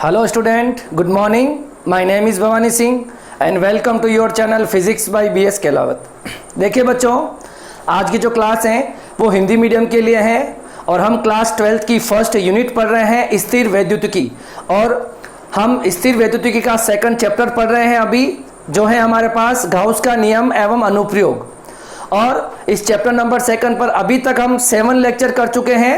Hello student, good morning. My name is Bhavani Singh and welcome to your channel Physics by BS Kelawat. देखिए बच्चों, आज की जो class है वो हिंदी मीडियम के लिए है और हम क्लास 12th की फर्स्ट यूनिट पढ़ रहे हैं स्थिर वैद्युतिकी, और हम स्थिर वैद्युतिकी का सेकंड चैप्टर पढ़ रहे हैं अभी, जो है हमारे पास गाउस का नियम एवं अनुप्रयोग। और इस चैप्टर नंबर सेकंड पर अभी तक हम 7 लेक्चर कर चुके हैं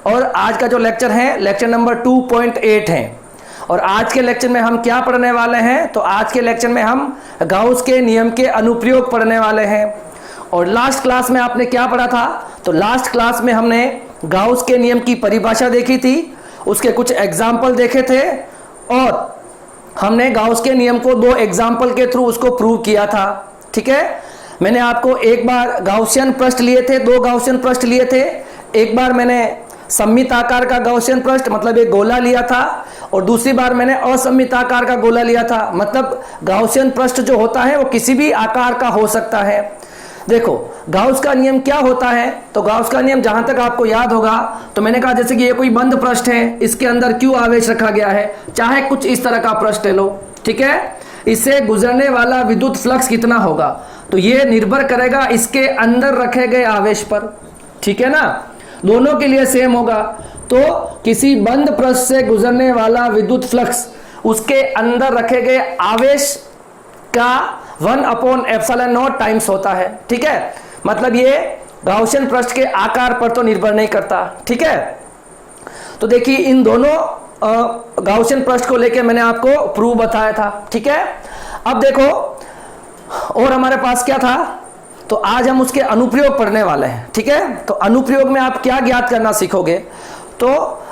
और आज का जो लेक्चर है लेक्चर नंबर 2.8 है। और आज के लेक्चर में हम क्या पढ़ने वाले हैं, तो आज के लेक्चर में हम गाउस के नियम के अनुप्रयोग पढ़ने वाले हैं। और लास्ट क्लास में आपने क्या पढ़ा था, तो लास्ट क्लास में हमने गाउस के नियम की परिभाषा देखी थी, उसके कुछ एग्जाम्पल देखे थे और हमने गाउस के नियम को 2 एग्जाम्पल के थ्रू उसको प्रूव किया था। ठीक है, मैंने आपको एक बार गाउसियन पृष्ठ लिए थे, 2 गाउसियन पृष्ठ लिए थे। एक बार मैंने सममित आकार का गाउसियन पृष्ठ मतलब एक गोला लिया था, और दूसरी बार मैंने असममित आकार का गोला लिया था। मतलब गाउसियन पृष्ठ जो होता है वो किसी भी आकार का हो सकता है। देखो गाउस का नियम क्या होता है, तो गाउस का नियम जहां तक आपको याद होगा, तो मैंने कहा जैसे कि ये कोई बंद पृष्ठ है, इसके अंदर क्यू आवेश रखा गया है, चाहे कुछ इस तरह का पृष्ठ ले लो। ठीक है, इससे गुजरने वाला विद्युत फ्लक्स कितना होगा, तो ये निर्भर करेगा इसके अंदर रखे गए आवेश पर। ठीक है ना, दोनों के लिए सेम होगा। तो किसी बंद पृष्ठ से गुजरने वाला विद्युत फ्लक्स उसके अंदर रखे गए आवेश का 1/ε0 टाइम्स होता है। ठीक है, मतलब ये गाउसियन पृष्ठ के आकार पर तो निर्भर नहीं करता। ठीक है, तो देखिए इन दोनों गाउसियन पृष्ठ को लेकर मैंने आपको प्रूफ बताया था। ठीक है, अब देखो और हमारे पास क्या था, तो आज हम उसके अनुप्रयोग पढ़ने वाले हैं। ठीक है, तो अनुप्रयोग में आप क्या ज्ञात करना सीखोगे, तो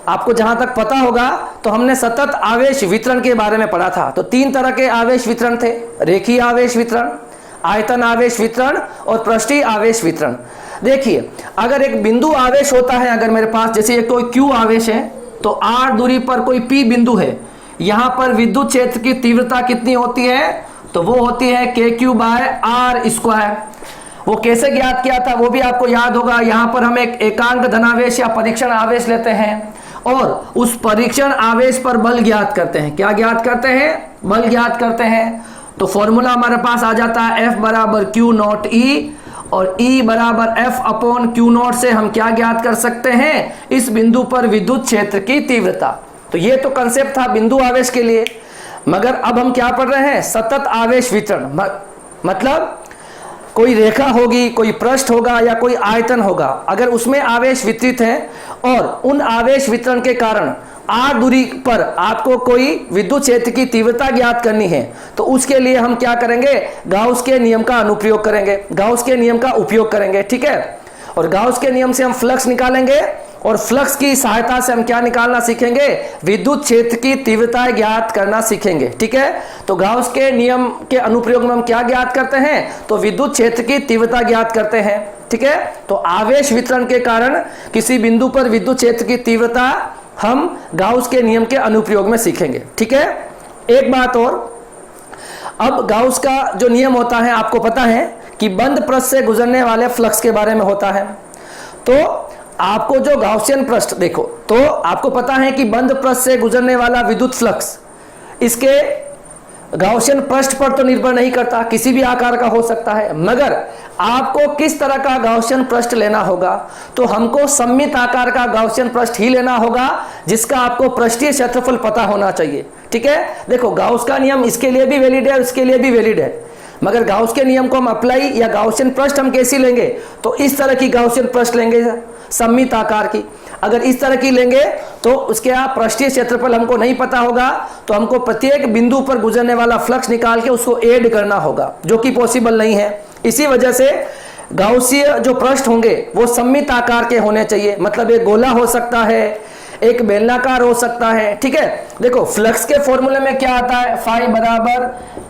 आपको जहां तक पता होगा तो हमने सतत आवेश वितरण के बारे में पढ़ा था। तो 3 तरह के आवेश वितरण थे, रेखीय आवेश वितरण, आयतन आवेश वितरण और पृष्ठीय आवेश वितरण। देखिए अगर एक बिंदु आवेश होता है, अगर मेरे पास जैसे एक कोई क्यू आवेश है, तो r दूरी पर कोई p बिंदु है, यहां पर विद्युत क्षेत्र की तीव्रता कितनी होती है, तो वो होती है KQ/r²। वो कैसे ज्ञात किया था वो भी आपको याद होगा। यहां पर हम एक एकांक धनावेश या परीक्षण आवेश लेते हैं और उस परीक्षण आवेश पर बल ज्ञात करते हैं। क्या ज्ञात करते हैं, बल ज्ञात करते हैं। तो फॉर्मूला हमारे पास आ जाता है F = Q0E, और E = F/Q0 से हम क्या ज्ञात कर सकते हैं, इस बिंदु पर विद्युत क्षेत्र की तीव्रता। तो ये तो कंसेप्ट था बिंदु आवेश के लिए, मगर अब हम क्या पढ़ रहे हैं, सतत आवेश वितरण। मतलब कोई रेखा होगी, कोई पृष्ठ होगा या कोई आयतन होगा, अगर उसमें आवेश वितरित है और उन आवेश वितरण के कारण r दूरी पर आपको कोई विद्युत क्षेत्र की तीव्रता ज्ञात करनी है, तो उसके लिए हम क्या करेंगे, गाउस के नियम का अनुप्रयोग करेंगे, गाउस के नियम का उपयोग करेंगे। ठीक है, और गाउस के नियम से हम फ्लक्स निकालेंगे और फ्लक्स की सहायता से हम क्या निकालना सीखेंगे, विद्युत क्षेत्र की तीव्रता ज्ञात करना सीखेंगे। ठीक है, तो गाउस के नियम के अनुप्रयोग में हम क्या ज्ञात करते हैं, तो विद्युत क्षेत्र की तीव्रता ज्ञात करते हैं। ठीक है, तो आवेश वितरण के कारण किसी बिंदु पर विद्युत क्षेत्र की तीव्रता हम गाउस के नियम के अनुप्रयोग में सीखेंगे। ठीक है, एक बात और, अब गाउस का जो नियम होता है आपको पता है कि बंद पृष्ठ से गुजरने वाले फ्लक्स के बारे में होता है। तो आपको जो गाउसियन पृष्ठ देखो, तो आपको पता है कि बंद पृष्ठ से गुजरने वाला विद्युत फ्लक्स इसके गाउसियन पृष्ठ पर तो निर्भर नहीं करता, किसी भी आकार का हो सकता है, मगर आपको किस तरह का गाउसियन पृष्ठ लेना होगा, तो हमको सममित आकार का गाउसियन पृष्ठ ही लेना होगा, जिसका आपको पृष्ठीय क्षेत्रफल पता होना चाहिए। ठीक है, देखो गाउस का नियम इसके लिए भी वैलिड है और इसके लिए भी वैलिड है, मगर गाउस के नियम को हम अप्लाई या गाउसियन पृष्ठ हम कैसी लेंगे, तो इस तरह की गाउसियन पृष्ठ लेंगे सममित आकार की। अगर इस तरह की लेंगे तो उसके आप पृष्ठीय क्षेत्रफल हमको नहीं पता होगा, तो हमको प्रत्येक बिंदु पर गुजरने वाला फ्लक्स निकाल के उसको ऐड करना होगा, जो कि पॉसिबल नहीं है। इसी वजह से गाउसीय जो पृष्ठ होंगे वो सममित आकार के होने चाहिए, मतलब एक गोला हो सकता है, एक बेलनाकार हो सकता है। ठीक है, देखो फ्लक्स के फॉर्मूले में क्या आता है, फाई =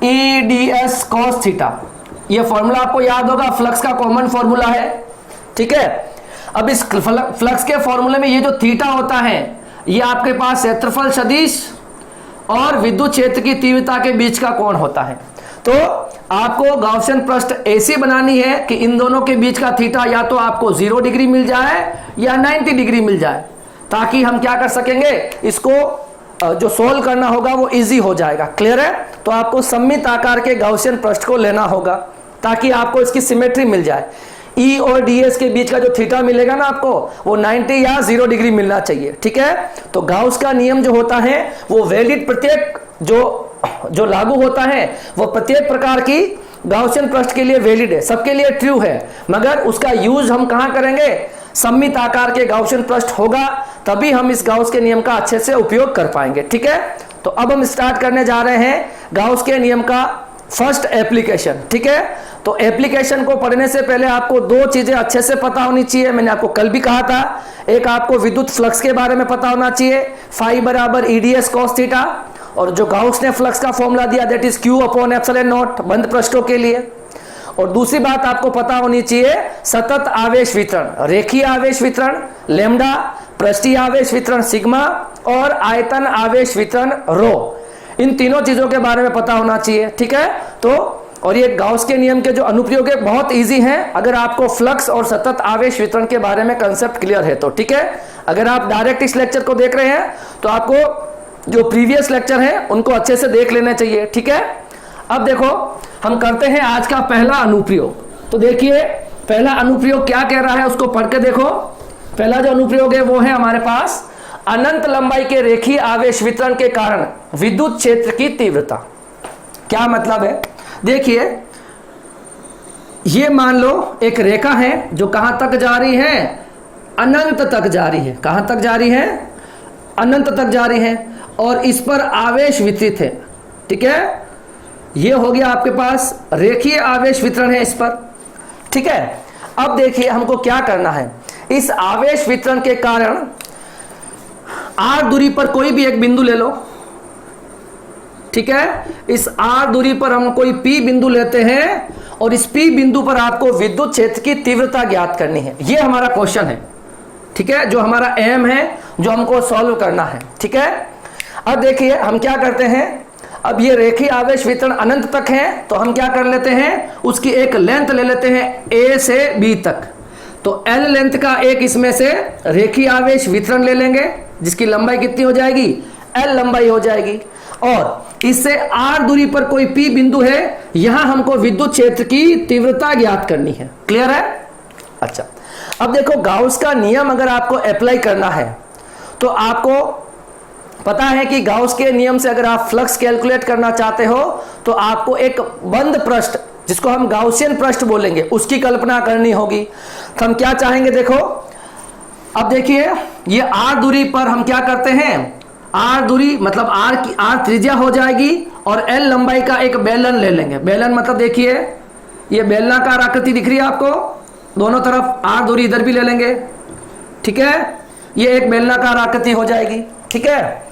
EdS cos थीटा। ये फॉर्मूला आपको याद होगा, फ्लक्स का कॉमन फॉर्मूला है। ठीक है, अब इस फ्लक्स के फॉर्मूले में ये जो थीटा होता है, ये आपके पास क्षेत्रफल सदिश और विद्युत क्षेत्र की तीव्रता के बीच का कोण होता है। तो आपको गाउसियन पृष्ठ ऐसी बनानी है कि इन दोनों के बीच का थीटा या तो आपको 0 डिग्री मिल जाए या 90 डिग्री मिल जाए, ताकि हम क्या कर सकेंगे, इसको जो सोल्व करना होगा वो इजी हो जाएगा। क्लियर है? तो आपको सममित आकार के गाउसियन पृष्ठ को लेना होगा ताकि आपको इसकी सिमेट्री मिल जाए। ई और डीएस के बीच का जो थीटा मिलेगा ना आपको, वो 90 या 0 डिग्री मिलना चाहिए। ठीक है? तो गाउस का नियम जो होता है वो वैलिड प्रत्येक जो लागू होता है वो प्रत्येक प्रकार की गाउसियन पृष्ठ के लिए वैलिड है, सबके लिए ट्रू है, मगर उसका यूज हम कहां करेंगे? सममित आकार के गाउसियन पृष्ठ होगा तभी हम इस गाउस के नियम का अच्छे से उपयोग कर पाएंगे। ठीक है? तो अब हम स्टार्ट करने जा रहे हैं गाउस के नियम का फर्स्ट एप्लीकेशन। ठीक है? तो एप्लीकेशन को पढ़ने से पहले आपको दो चीजें अच्छे से पता होनी चाहिए। मैंने आपको कल भी कहा था, एक आपको विद्युत फ्लक्स के बारे में पता होना चाहिए, फाई बराबर ईडीएस कॉस थीटा, और जो गाउस ने फ्लक्स का फॉर्मूला दिया that is Q upon epsilon not बंद पृष्ठों के लिए। और दूसरी बात आपको पता होनी चाहिए सतत आवेश वितरण, रेखीय आवेश वितरण लैम्डा, पृष्ठीय आवेश वितरण सिग्मा और आयतन आवेश वितरण रो, इन तीनों चीजों के बारे में पता होना चाहिए। ठीक है? तो और ये गाउस के नियम के जो अनुप्रयोग है बहुत इजी हैं अगर आपको फ्लक्स और सतत आवेश वितरण के बारे में कंसेप्ट क्लियर है तो। ठीक है? अगर आप डायरेक्ट इस लेक्चर को देख रहे हैं तो आपको जो प्रीवियस लेक्चर है उनको अच्छे से देख लेने चाहिए। ठीक है? अब देखो हम करते हैं आज का पहला अनुप्रयोग। तो देखिए पहला अनुप्रयोग क्या कह रहा है उसको पढ़ के देखो। पहला जो अनुप्रयोग है वो है हमारे पास अनंत लंबाई के रेखीय आवेश वितरण के कारण विद्युत क्षेत्र की तीव्रता। क्या मतलब है? देखिए ये मान लो एक रेखा है जो कहां तक जा रही है? अनंत तक जा रही है। कहां तक जा रही है? अनंत तक जा रही है और इस पर आवेश वितरित है। ठीक है? ये हो गया आपके पास रेखीय आवेश वितरण है इस पर। ठीक है? अब देखिए हमको क्या करना है, इस आवेश वितरण के कारण r दूरी पर कोई भी एक बिंदु ले लो। ठीक है? इस r दूरी पर हम कोई P बिंदु लेते हैं और इस P बिंदु पर आपको विद्युत क्षेत्र की तीव्रता ज्ञात करनी है। ये हमारा क्वेश्चन है। ठीक है? जो हमारा एम है, जो हमको सॉल्व करना है। ठीक है? अब देखिए हम क्या करते हैं, अब ये रेखीय आवेश वितरण अनंत तक है तो हम क्या कर लेते हैं, उसकी एक लेंथ ले लेते हैं A से B तक। तो L लेंथ का एक इसमें से रेखीय आवेश वितरण ले लेंगे जिसकी लंबाई कितनी हो जाएगी? L लंबाई हो जाएगी। और इससे R दूरी पर कोई P बिंदु है, यहां हमको विद्युत क्षेत्र की तीव्रता ज्ञात करनी है। क्लियर है? अच्छा, अब देखो गाउस का नियम अगर आपको अप्लाई करना है तो आपको पता है कि गाउस के नियम से अगर आप फ्लक्स कैलकुलेट करना चाहते हो तो आपको एक बंद पृष्ठ जिसको हम गाउसियन पृष्ठ बोलेंगे उसकी कल्पना करनी होगी। तो हम क्या चाहेंगे देखो, अब देखिए ये R दूरी पर हम क्या करते हैं, R दूरी मतलब R त्रिज्या हो जाएगी और L लंबाई का एक बेलन ले लेंगे। बेलन मतलब देखिए ये बेलनाकार आकृति दिख रही है आपको, दोनों तरफ R दूरी इधर भी ले लेंगे। ठीक है? ये एक बेलनाकार आकृति हो जाएगी। ठीक है?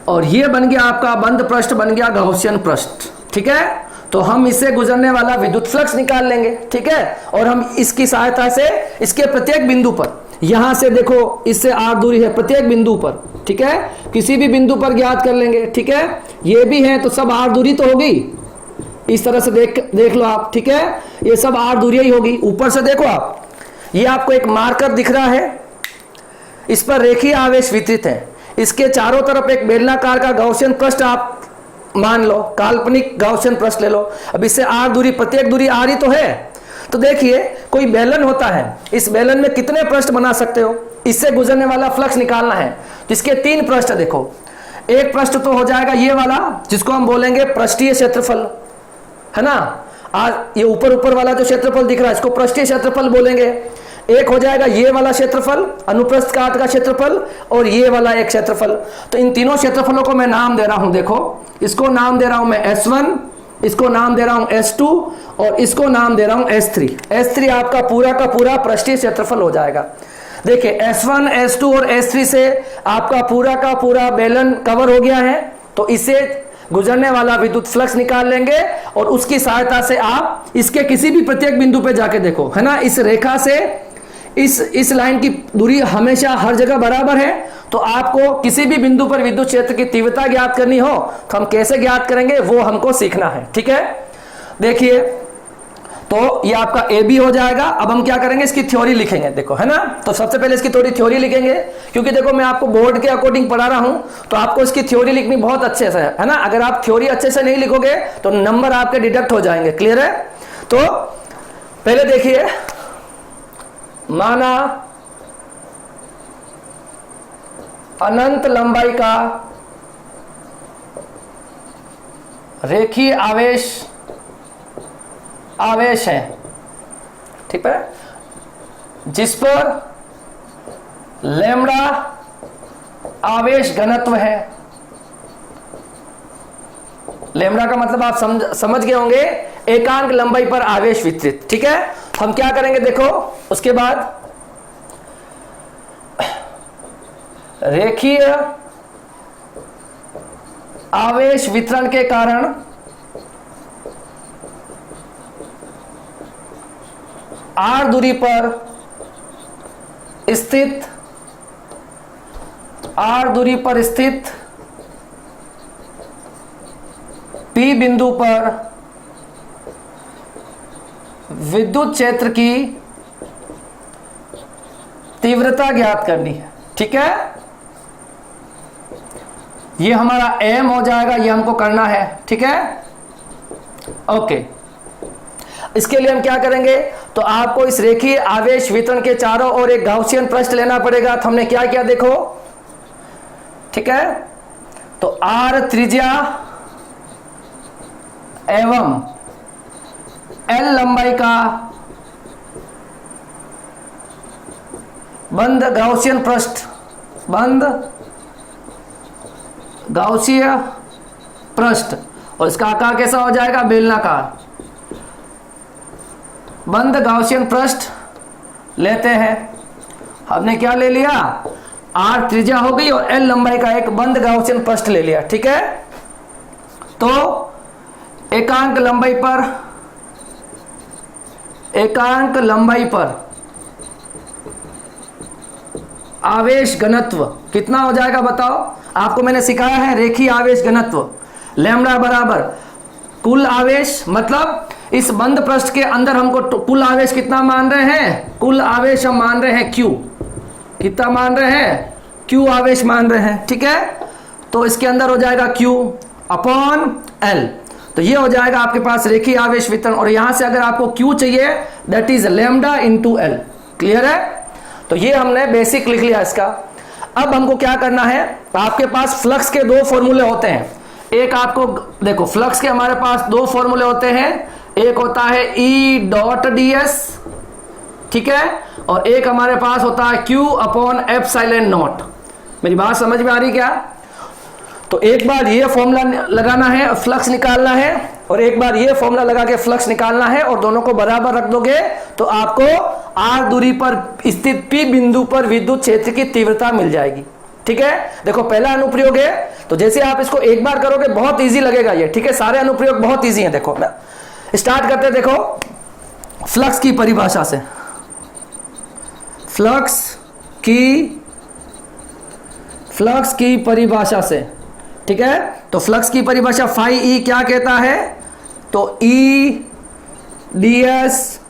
और ये बन गया आपका बंद पृष्ठ, बन गया गाउसियन पृष्ठ। ठीक है? तो हम इससे गुजरने वाला विद्युत फ्लक्स निकाल लेंगे। ठीक है? और हम इसकी सहायता से इसके प्रत्येक बिंदु पर, यहां से देखो इससे R दूरी है प्रत्येक बिंदु पर। ठीक है? किसी भी बिंदु पर ज्ञात कर लेंगे। ठीक है? ये भी है तो सब R दूरी तो होगी, इस तरह से देख लो आप। ठीक है? ये सब R दूरी ही होगी। ऊपर से देखो आप, ये आपको एक मार्कर दिख रहा है, इस पर रेखीय आवेश वितरित है, इसके चारों तरफ एक बेलनाकार का गाउसियन पृष्ठ आप मान लो, काल्पनिक गाउसियन पृष्ठ ले लो। अब इससे R दूरी, प्रत्येक दूरी R ही तो है। तो देखिए कोई बेलन होता है, इस बेलन में कितने पृष्ठ बना सकते हो, इससे गुजरने वाला फ्लक्स निकालना है तो इसके 3 पृष्ठ देखो। एक पृष्ठ तो हो जाएगा ये वाला जिसको हम बोलेंगे पृष्ठीय क्षेत्रफल, है ना? ये ऊपर वाला जो क्षेत्रफल दिख रहा है इसको पृष्ठीय क्षेत्रफल बोलेंगे। एक हो जाएगा ये वाला क्षेत्रफल, अनुप्रस्थ काट का क्षेत्रफल, और ये वाला एक क्षेत्रफल। तो इन तीनों क्षेत्रफलों को मैं नाम दे रहा हूं। देखो इसको नाम दे रहा हूं मैं S1, इसको नाम दे रहा हूं S2 और इसको नाम दे रहा हूं S3। S3 आपका पूरा का पूरा पृष्ठीय क्षेत्रफल हो जाएगा। देखिए S1, S2 और S3 से आपका पूरा का पूरा बेलन कवर हो गया है। तो इससे गुजरने वाला विद्युत फ्लक्स निकाल लेंगे और उसकी सहायता से आप इसके किसी भी प्रत्येक बिंदु पे जाके देखो, है ना? इस रेखा से इस लाइन की दूरी हमेशा हर जगह बराबर है। तो आपको किसी भी बिंदु पर विद्युत क्षेत्र की तीव्रता ज्ञात करनी हो तो हम कैसे ज्ञात करेंगे वो हमको सीखना है। ठीक है? देखिए तो ये आपका ए बी हो जाएगा। अब हम क्या करेंगे, इसकी थ्योरी लिखेंगे, देखो है ना। तो सबसे पहले इसकी थोड़ी थ्योरी लिखेंगे, क्योंकि देखो मैं आपको बोर्ड के अकॉर्डिंग पढ़ा रहा हूं, तो आपको इसकी थ्योरी लिखनी बहुत अच्छे से है ना। अगर आप थ्योरी अच्छे से नहीं लिखोगे तो नंबर आपके डिडक्ट हो जाएंगे। क्लियर है? तो पहले देखिए, माना अनंत लंबाई का रेखीय आवेश है, ठीक है, जिस पर लैम्ब्डा आवेश घनत्व है। लैम्ब्डा का मतलब आप समझ गए होंगे, एकांक लंबाई पर आवेश वितरित। ठीक है, हम क्या करेंगे देखो, उसके बाद रेखीय आवेश वितरण के कारण आर दूरी पर स्थित पी बिंदु पर विद्युत क्षेत्र की तीव्रता ज्ञात करनी है। ठीक है, ये हमारा एम हो जाएगा, ये हमको करना है। ठीक है, ओके। इसके लिए हम क्या करेंगे, तो आपको इस रेखीय आवेश वितरण के चारों ओर एक गाउसियन पृष्ठ लेना पड़ेगा। तो हमने क्या किया देखो, ठीक है, तो आर त्रिज्या एवं एल लंबाई का बंद गाउसियन पृष्ठ, और इसका आकार कैसा हो जाएगा, बेलनाकार। बंद गाउसियन पृष्ठ लेते हैं। हमने क्या ले लिया, आर त्रिज्या हो गई और एल लंबाई का एक बंद गाउसियन पृष्ठ ले लिया। ठीक है, तो एकांक लंबाई पर आवेश घनत्व कितना हो जाएगा बताओ। आपको मैंने सिखाया है रेखीय आवेश घनत्व, लैम्ब्डा बराबर कुल आवेश, मतलब इस बंद पृष्ठ के अंदर हमको कुल आवेश कितना मान रहे हैं, कुल आवेश हम मान रहे हैं क्यू। कितना मान रहे हैं, क्यू आवेश मान रहे हैं। ठीक है, तो इसके अंदर हो जाएगा क्यू अपॉन एल, तो ये हो जाएगा आपके पास रेखीय आवेश वितरण। और यहां से अगर आपको क्यू चाहिए, that is lambda into L. Clear है? तो ये हमने बेसिक लिख लिया इसका। अब हमको क्या करना है, आपके पास फ्लक्स के दो फॉर्मूले होते हैं। एक आपको देखो, फ्लक्स के हमारे पास दो फॉर्मूले होते हैं, एक होता है ई डॉट डी एस, ठीक है, और एक हमारे पास होता है क्यू अपॉन एप्सिलॉन नॉट। मेरी बात समझ में आ रही क्या? तो एक बार ये फॉर्मूला लगाना है, फ्लक्स निकालना है, और एक बार ये फॉर्मूला लगा के फ्लक्स निकालना है, और दोनों को बराबर रख दोगे तो आपको आर दूरी पर स्थित पी बिंदु पर विद्युत क्षेत्र की तीव्रता मिल जाएगी। ठीक है, देखो पहला अनुप्रयोग है, तो जैसे आप इसको एक बार करोगे बहुत इजी लगेगा ये। ठीक है, सारे अनुप्रयोग बहुत इजी हैं। देखो स्टार्ट करते हैं, देखो फ्लक्स की परिभाषा से। फ्लक्स की परिभाषा से, ठीक है, तो फ्लक्स की परिभाषा फाई ई क्या कहता है, तो E D S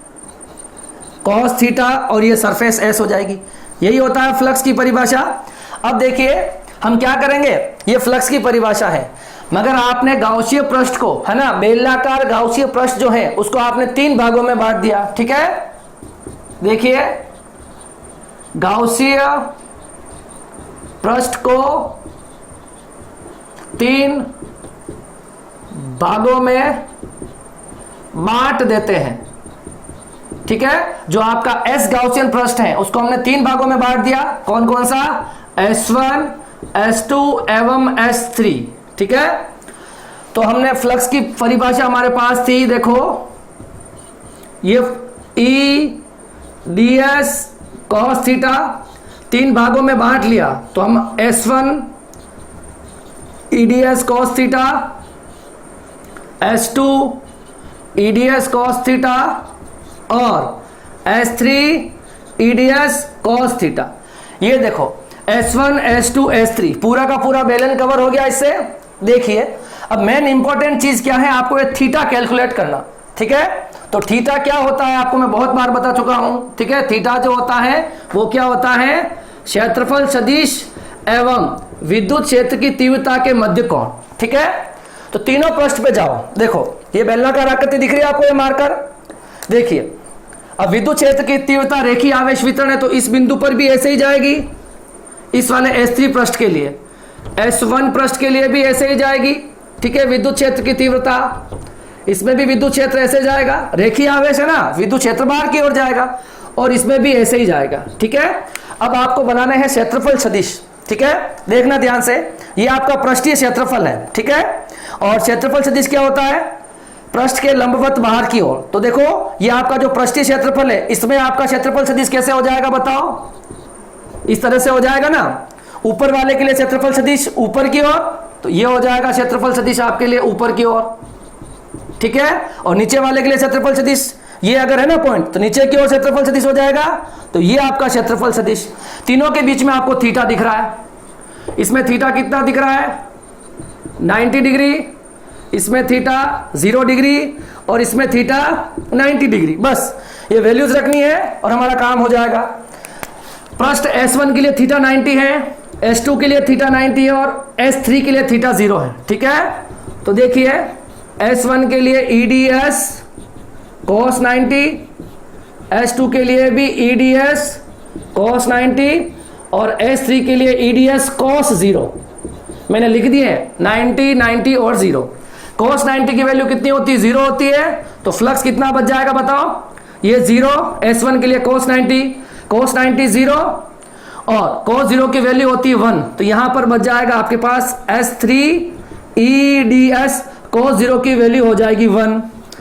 cos theta, और ये सरफेस एस हो जाएगी। यही होता है फ्लक्स की परिभाषा। अब देखिए हम क्या करेंगे, ये फ्लक्स की परिभाषा है, मगर आपने गाउसीय पृष्ठ को, है ना, बेलनाकार गाउसीय पृष्ठ जो है उसको आपने तीन भागों में बांट दिया। ठीक है, देखिए गाउसीय पृष्ठ को तीन भागों में बांट देते हैं। ठीक है, जो आपका एस गाउसियन पृष्ठ है उसको हमने तीन भागों में बांट दिया। कौन कौन सा, S1, S2 एवं S3। ठीक है, तो हमने फ्लक्स की परिभाषा हमारे पास थी, देखो ये E D S cos theta तीन भागों में बांट लिया, तो हम S1 E D S cos theta, S2 E D S cos theta और S3 E D S cos theta. ये देखो S1, S2, S3 पूरा का पूरा बेलन कवर हो गया इससे। देखिए अब मेन इंपॉर्टेंट चीज क्या है, आपको ये थीटा कैलकुलेट करना। ठीक है। तो थीटा क्या होता है आपको मैं बहुत बार बता चुका हूं, ठीक है। थीटा जो होता है वो क्या होता है, क्षेत्रफल सदिश एवं विद्युत क्षेत्र की तीव्रता के मध्य कोण, ठीक है। तो तीनों पृष्ठ पे जाओ, देखो ये बेलनाकार आकृति दिख रही है आपको, ये मार्कर देखिए। अब विद्युत क्षेत्र की तीव्रता रेखीय आवेश वितरण है, तो इस बिंदु पर भी ऐसे ही जाएगी, इस वाले S3 पृष्ठ के लिए, S1 पृष्ठ के लिए भी ऐसे ही जाएगी, ठीक है। विद्युत क्षेत्र की तीव्रता, इसमें भी विद्युत क्षेत्र ऐसे जाएगा, रेखीय आवेश है ना, विद्युत क्षेत्र बाहर की ओर जाएगा, और इसमें भी ऐसे ही जाएगा, ठीक है। अब आपको बनाना है क्षेत्रफल सदिश, ठीक है। देखना ध्यान से, ये आपका पृष्ठीय क्षेत्रफल है, ठीक है। और क्षेत्रफल सदिश क्या होता है, पृष्ठ के लंबवत बाहर की ओर। तो देखो ये आपका जो पृष्ठीय क्षेत्रफल है, इसमें आपका क्षेत्रफल सदिश कैसे हो जाएगा बताओ, इस तरह से हो जाएगा ना। ऊपर वाले के लिए क्षेत्रफल सदिश ऊपर की ओर, तो ये हो जाएगा क्षेत्रफल सदिश आपके लिए ऊपर की ओर, ठीक है। और नीचे वाले के लिए क्षेत्रफल सदिश, ये अगर है ना पॉइंट, तो नीचे की ओर क्षेत्रफल सदिश हो जाएगा, तो ये आपका क्षेत्रफल सदिश। तीनों के बीच में आपको थीटा दिख रहा है, इसमें थीटा कितना दिख रहा है 90 डिग्री, इसमें थीटा 0 डिग्री, और इसमें थीटा 90 डिग्री। बस ये वैल्यूज रखनी है और हमारा काम हो जाएगा। पृष्ठ S1 के लिए थीटा 90 है, S2 के लिए थीटा 90 है, और S3 के लिए थीटा 0 है, ठीक है। तो देखिए S1 के लिए EDS cos 90, S2 के लिए भी EDS cos 90, और S3 के लिए EDS cos 0। मैंने लिख दिए 90, 90 और 0। cos 90 की वैल्यू कितनी होती है, 0 होती है, तो फ्लक्स कितना बच जाएगा बताओ, ये 0, S1 के लिए cos 90 0, और cos 0 की वैल्यू होती है 1, तो यहां पर बच जाएगा आपके पास S3 EDS cos 0 की वैल्यू हो जाएगी 1।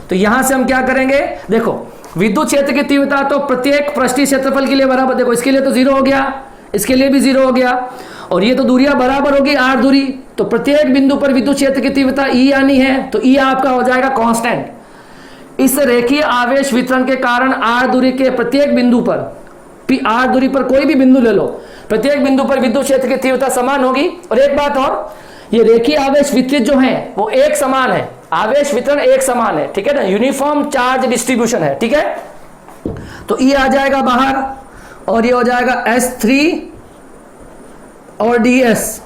तो यहां से हम क्या करेंगे, देखो विद्युत क्षेत्र की तीव्रता तो प्रत्येक पृष्ठीय क्षेत्रफल के लिए बराबर, देखो इसके लिए तो 0 हो गया, इसके लिए भी 0 हो गया, और ये तो दूरियां बराबर होगी r दूरी, तो प्रत्येक बिंदु पर विद्युत क्षेत्र की तीव्रता E आनी है, तो E आपका हो जाएगा कांस्टेंट। इस रेखीय आवेश वितरण के कारण r दूरी के प्रत्येक बिंदु पर, r दूरी पर कोई भी बिंदु ले लो, प्रत्येक बिंदु पर विद्युत क्षेत्र की तीव्रता समान होगी। और एक बात और, ये रेखीय आवेश वितरित जो है वो एक समान है, आवेश वितरण एक समान है, ठीक है ना, यूनिफॉर्म चार्ज डिस्ट्रीब्यूशन है, ठीक है। तो E आ जाएगा बाहर, और ये हो जाएगा S3 और DS।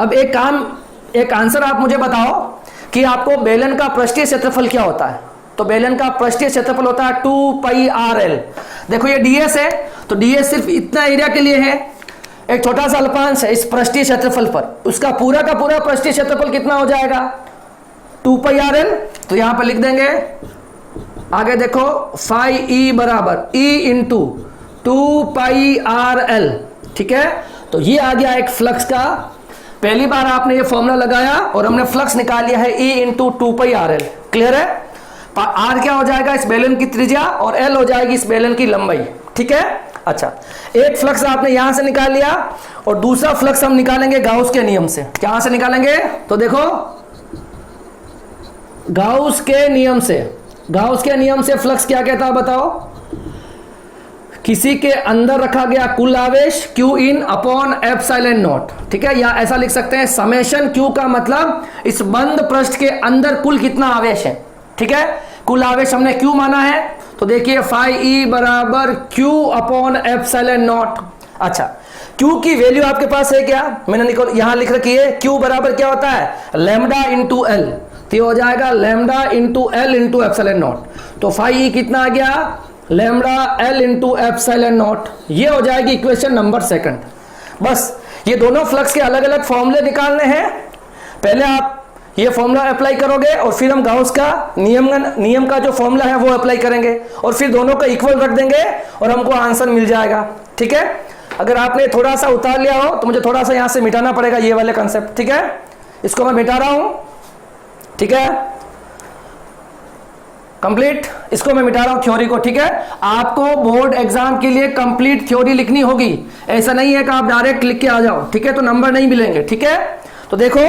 अब एक आंसर आप मुझे बताओ कि आपको बेलन का पृष्ठीय क्षेत्रफल क्या होता है। तो बेलन का पृष्ठीय क्षेत्रफल होता है 2πrl। देखो ये DS है, तो DS सिर्फ इतना एरिया के लिए है, एक छोटा सा अल्पांश है इस पृष्ठीय क्षेत्रफल पर, उसका पूरा का पूरा पृष्ठीय क्षेत्रफल कितना हो जाएगा 2πrl। तो यहां पर लिख देंगे, आगे देखो फाई E बराबर E इंटू 2πrl, ठीक है। तो ये आ गया एक फ्लक्स का, पहली बार आपने ये फॉर्मूला लगाया और हमने फ्लक्स निकाल लिया है E इंटू 2πrl। क्लियर है, R क्या हो जाएगा इस बेलन की त्रिज्या, और L हो जाएगी इस बेलन की लंबाई, ठीक है। अच्छा, एक फ्लक्स आपने यहां से निकाल लिया, और दूसरा फ्लक्स हम निकालेंगे गाउस के नियम से। कहां से निकालेंगे, तो देखो गाउस के नियम से, गाउस के नियम से फ्लक्स क्या कहता है बताओ, किसी के अंदर रखा गया कुल आवेश Q in upon epsilon not, ठीक है। या ऐसा लिख सकते हैं समेशन Q का मतलब इस बंद पृष्ठ के अंदर कुल कितना आवेश है, ठीक है। कुल आवेश हमने Q माना है, तो देखिए फाई E बराबर Q अपॉन एप्सिलॉन नॉट। अच्छा, Q की वैल्यू आपके पास है क्या, मैंने यहां लिख रखी है, Q बराबर क्या होता है लैम्डा इंटू L, तो हो जाएगा lambda into L into epsilon not. तो फाई E कितना आ गया lambda L into epsilon not. ये हो जाएगी इक्वेशन नंबर 2। बस ये दोनों फ्लक्स के अलग अलग फॉर्मूले निकालने हैं, पहले आप ये फॉर्मूला अप्लाई करोगे और फिर हम गाउस का नियम का जो फॉर्मूला है वो अप्लाई करेंगे, और फिर दोनों का इक्वल रख देंगे और हमको आंसर मिल जाएगा, ठीक है। अगर आपने थोड़ा सा उतार लिया हो तो मुझे थोड़ा सा यहां से मिटाना पड़ेगा ये वाले कंसेप्ट, ठीक है। इसको मैं मिटा रहा हूं, ठीक है, कंप्लीट, इसको मैं मिटा रहा हूं थ्योरी को, ठीक है। आपको बोर्ड एग्जाम के लिए कंप्लीट थ्योरी लिखनी होगी, ऐसा नहीं है कि आप डायरेक्ट लिख के आ जाओ, ठीक है, तो नंबर नहीं मिलेंगे, ठीक है। तो देखो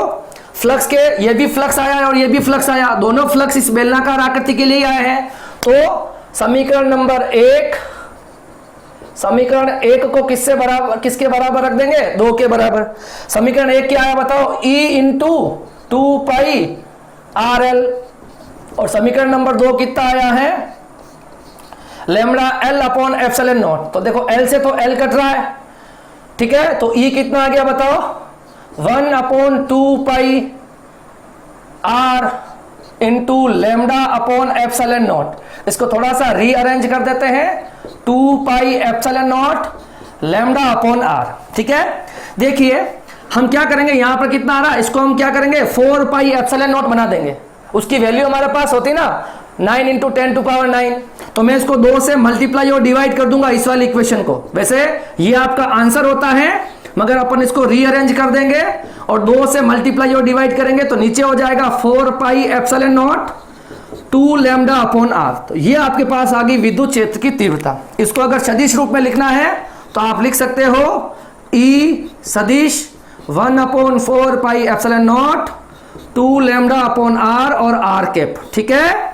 फ्लक्स के, ये भी फ्लक्स आया है और ये भी फ्लक्स आया, दोनों फ्लक्स इस बेलनाकार आकृति के लिए आए हैं। तो समीकरण नंबर 1, समीकरण 1 को किससे बराबर, किसके बराबर रख देंगे 2 के बराबर। समीकरण 1 क्या आया बताओ, E इंटू 2πrl, और समीकरण नंबर 2 कितना आया है, lambda L upon epsilon not. तो देखो एल से तो एल कट रहा है, ठीक है, तो ई कितना आ गया बताओ, 1/2 r into lambda upon epsilon not. इसको थोड़ा सा रीअरेंज कर देते हैं, 2 epsilon not lambda upon r, ठीक है। देखिए हम क्या करेंगे, यहां पर कितना आ रहा है, इसको हम क्या करेंगे 4 एप्सिलॉन नॉट बना देंगे। उसकी वैल्यू हमारे पास होती ना 9 इंटू 10⁻⁹, तो मैं इसको 2 से मल्टीप्लाई और डिवाइड कर दूंगा इस वाली इक्वेशन को। वैसे ये आपका आंसर होता है, मगर अपन इसको रीअरेंज कर देंगे और 2 से मल्टीप्लाई और डिवाइड करेंगे तो नीचे हो जाएगा 4 epsilon not 2 lambda upon r। तो ये आपके पास आ गई विद्युत क्षेत्र की तीव्रता। इसको अगर सदिश रूप में लिखना है तो आप लिख सकते हो E सदिश 1/4 epsilon not 2 lambda upon r और r कैप, ठीक है।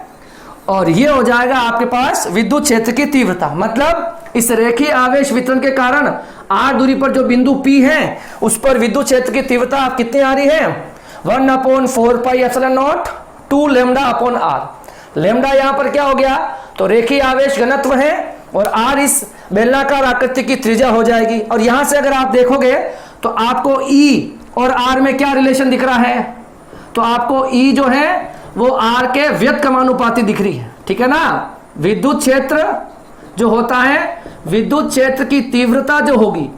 और ये हो जाएगा आपके पास विद्युत क्षेत्र की तीव्रता। मतलब इस रेखीय आवेश वितरण के कारण r दूरी पर जो बिंदु P है उस पर विद्युत क्षेत्र की तीव्रता आप कितनी आ रही है, 1/4 epsilon not 2 lambda upon r। Lambda यहां पर क्या हो गया, तो रेखीय आवेश घनत्व है और r इस बेलनाकार आकृति की त्रिज्या हो जाएगी। और यहां से अगर आप देखोगे तो आपको E और r में क्या रिलेशन दिख रहा है, तो आपको E जो है वो r के व्यत्क्रमानुपाती दिख रही है, ठीक है ना। विद्युत क्षेत्र जो होता है, विद्युत क्षेत्र की तीव्रता जो होगी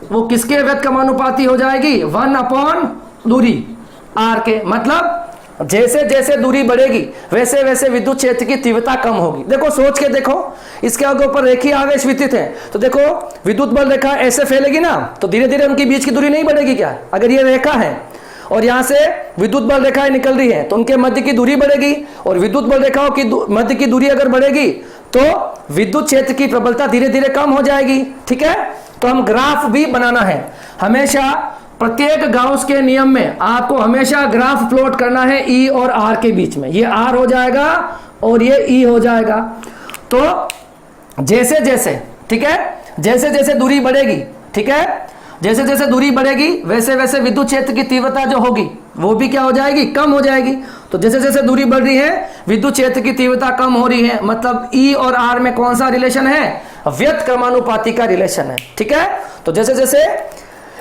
वो किसके व्यत्क्रमानुपाती हो जाएगी, 1/ दूरी r के। मतलब जैसे जैसे दूरी बढ़ेगी वैसे वैसे विद्युत क्षेत्र की तीव्रता कम होगी। देखो सोच के देखो, इसके आगे ऊपर रेखीय आवेश वितरित है तो देखो विद्युत बल रेखा ऐसे फैलेगी ना, तो धीरे धीरे उनके बीच की दूरी नहीं बढ़ेगी क्या। अगर ये रेखा है और यहां से विद्युत बल रेखाएं निकल रही है तो उनके मध्य की दूरी बढ़ेगी, और विद्युत बल रेखाओं की मध्य की दूरी अगर बढ़ेगी तो विद्युत क्षेत्र की प्रबलता धीरे धीरे कम हो जाएगी, ठीक है। तो हम ग्राफ भी बनाना है, हमेशा प्रत्येक गाउस के नियम में आपको हमेशा ग्राफ प्लॉट करना है E और R के बीच में। ये R हो जाएगा और ये E हो जाएगा। तो जैसे जैसे, ठीक है, जैसे जैसे दूरी बढ़ेगी, ठीक है, जैसे जैसे दूरी बढ़ेगी वैसे वैसे विद्युत क्षेत्र की तीव्रता जो होगी वो भी क्या हो जाएगी, कम हो जाएगी। तो जैसे जैसे दूरी बढ़ रही है विद्युत क्षेत्र की तीव्रता कम हो रही है। मतलब E और R में कौन सा रिलेशन है, व्यत्क्रमानुपाती का रिलेशन है, ठीक है। तो जैसे जैसे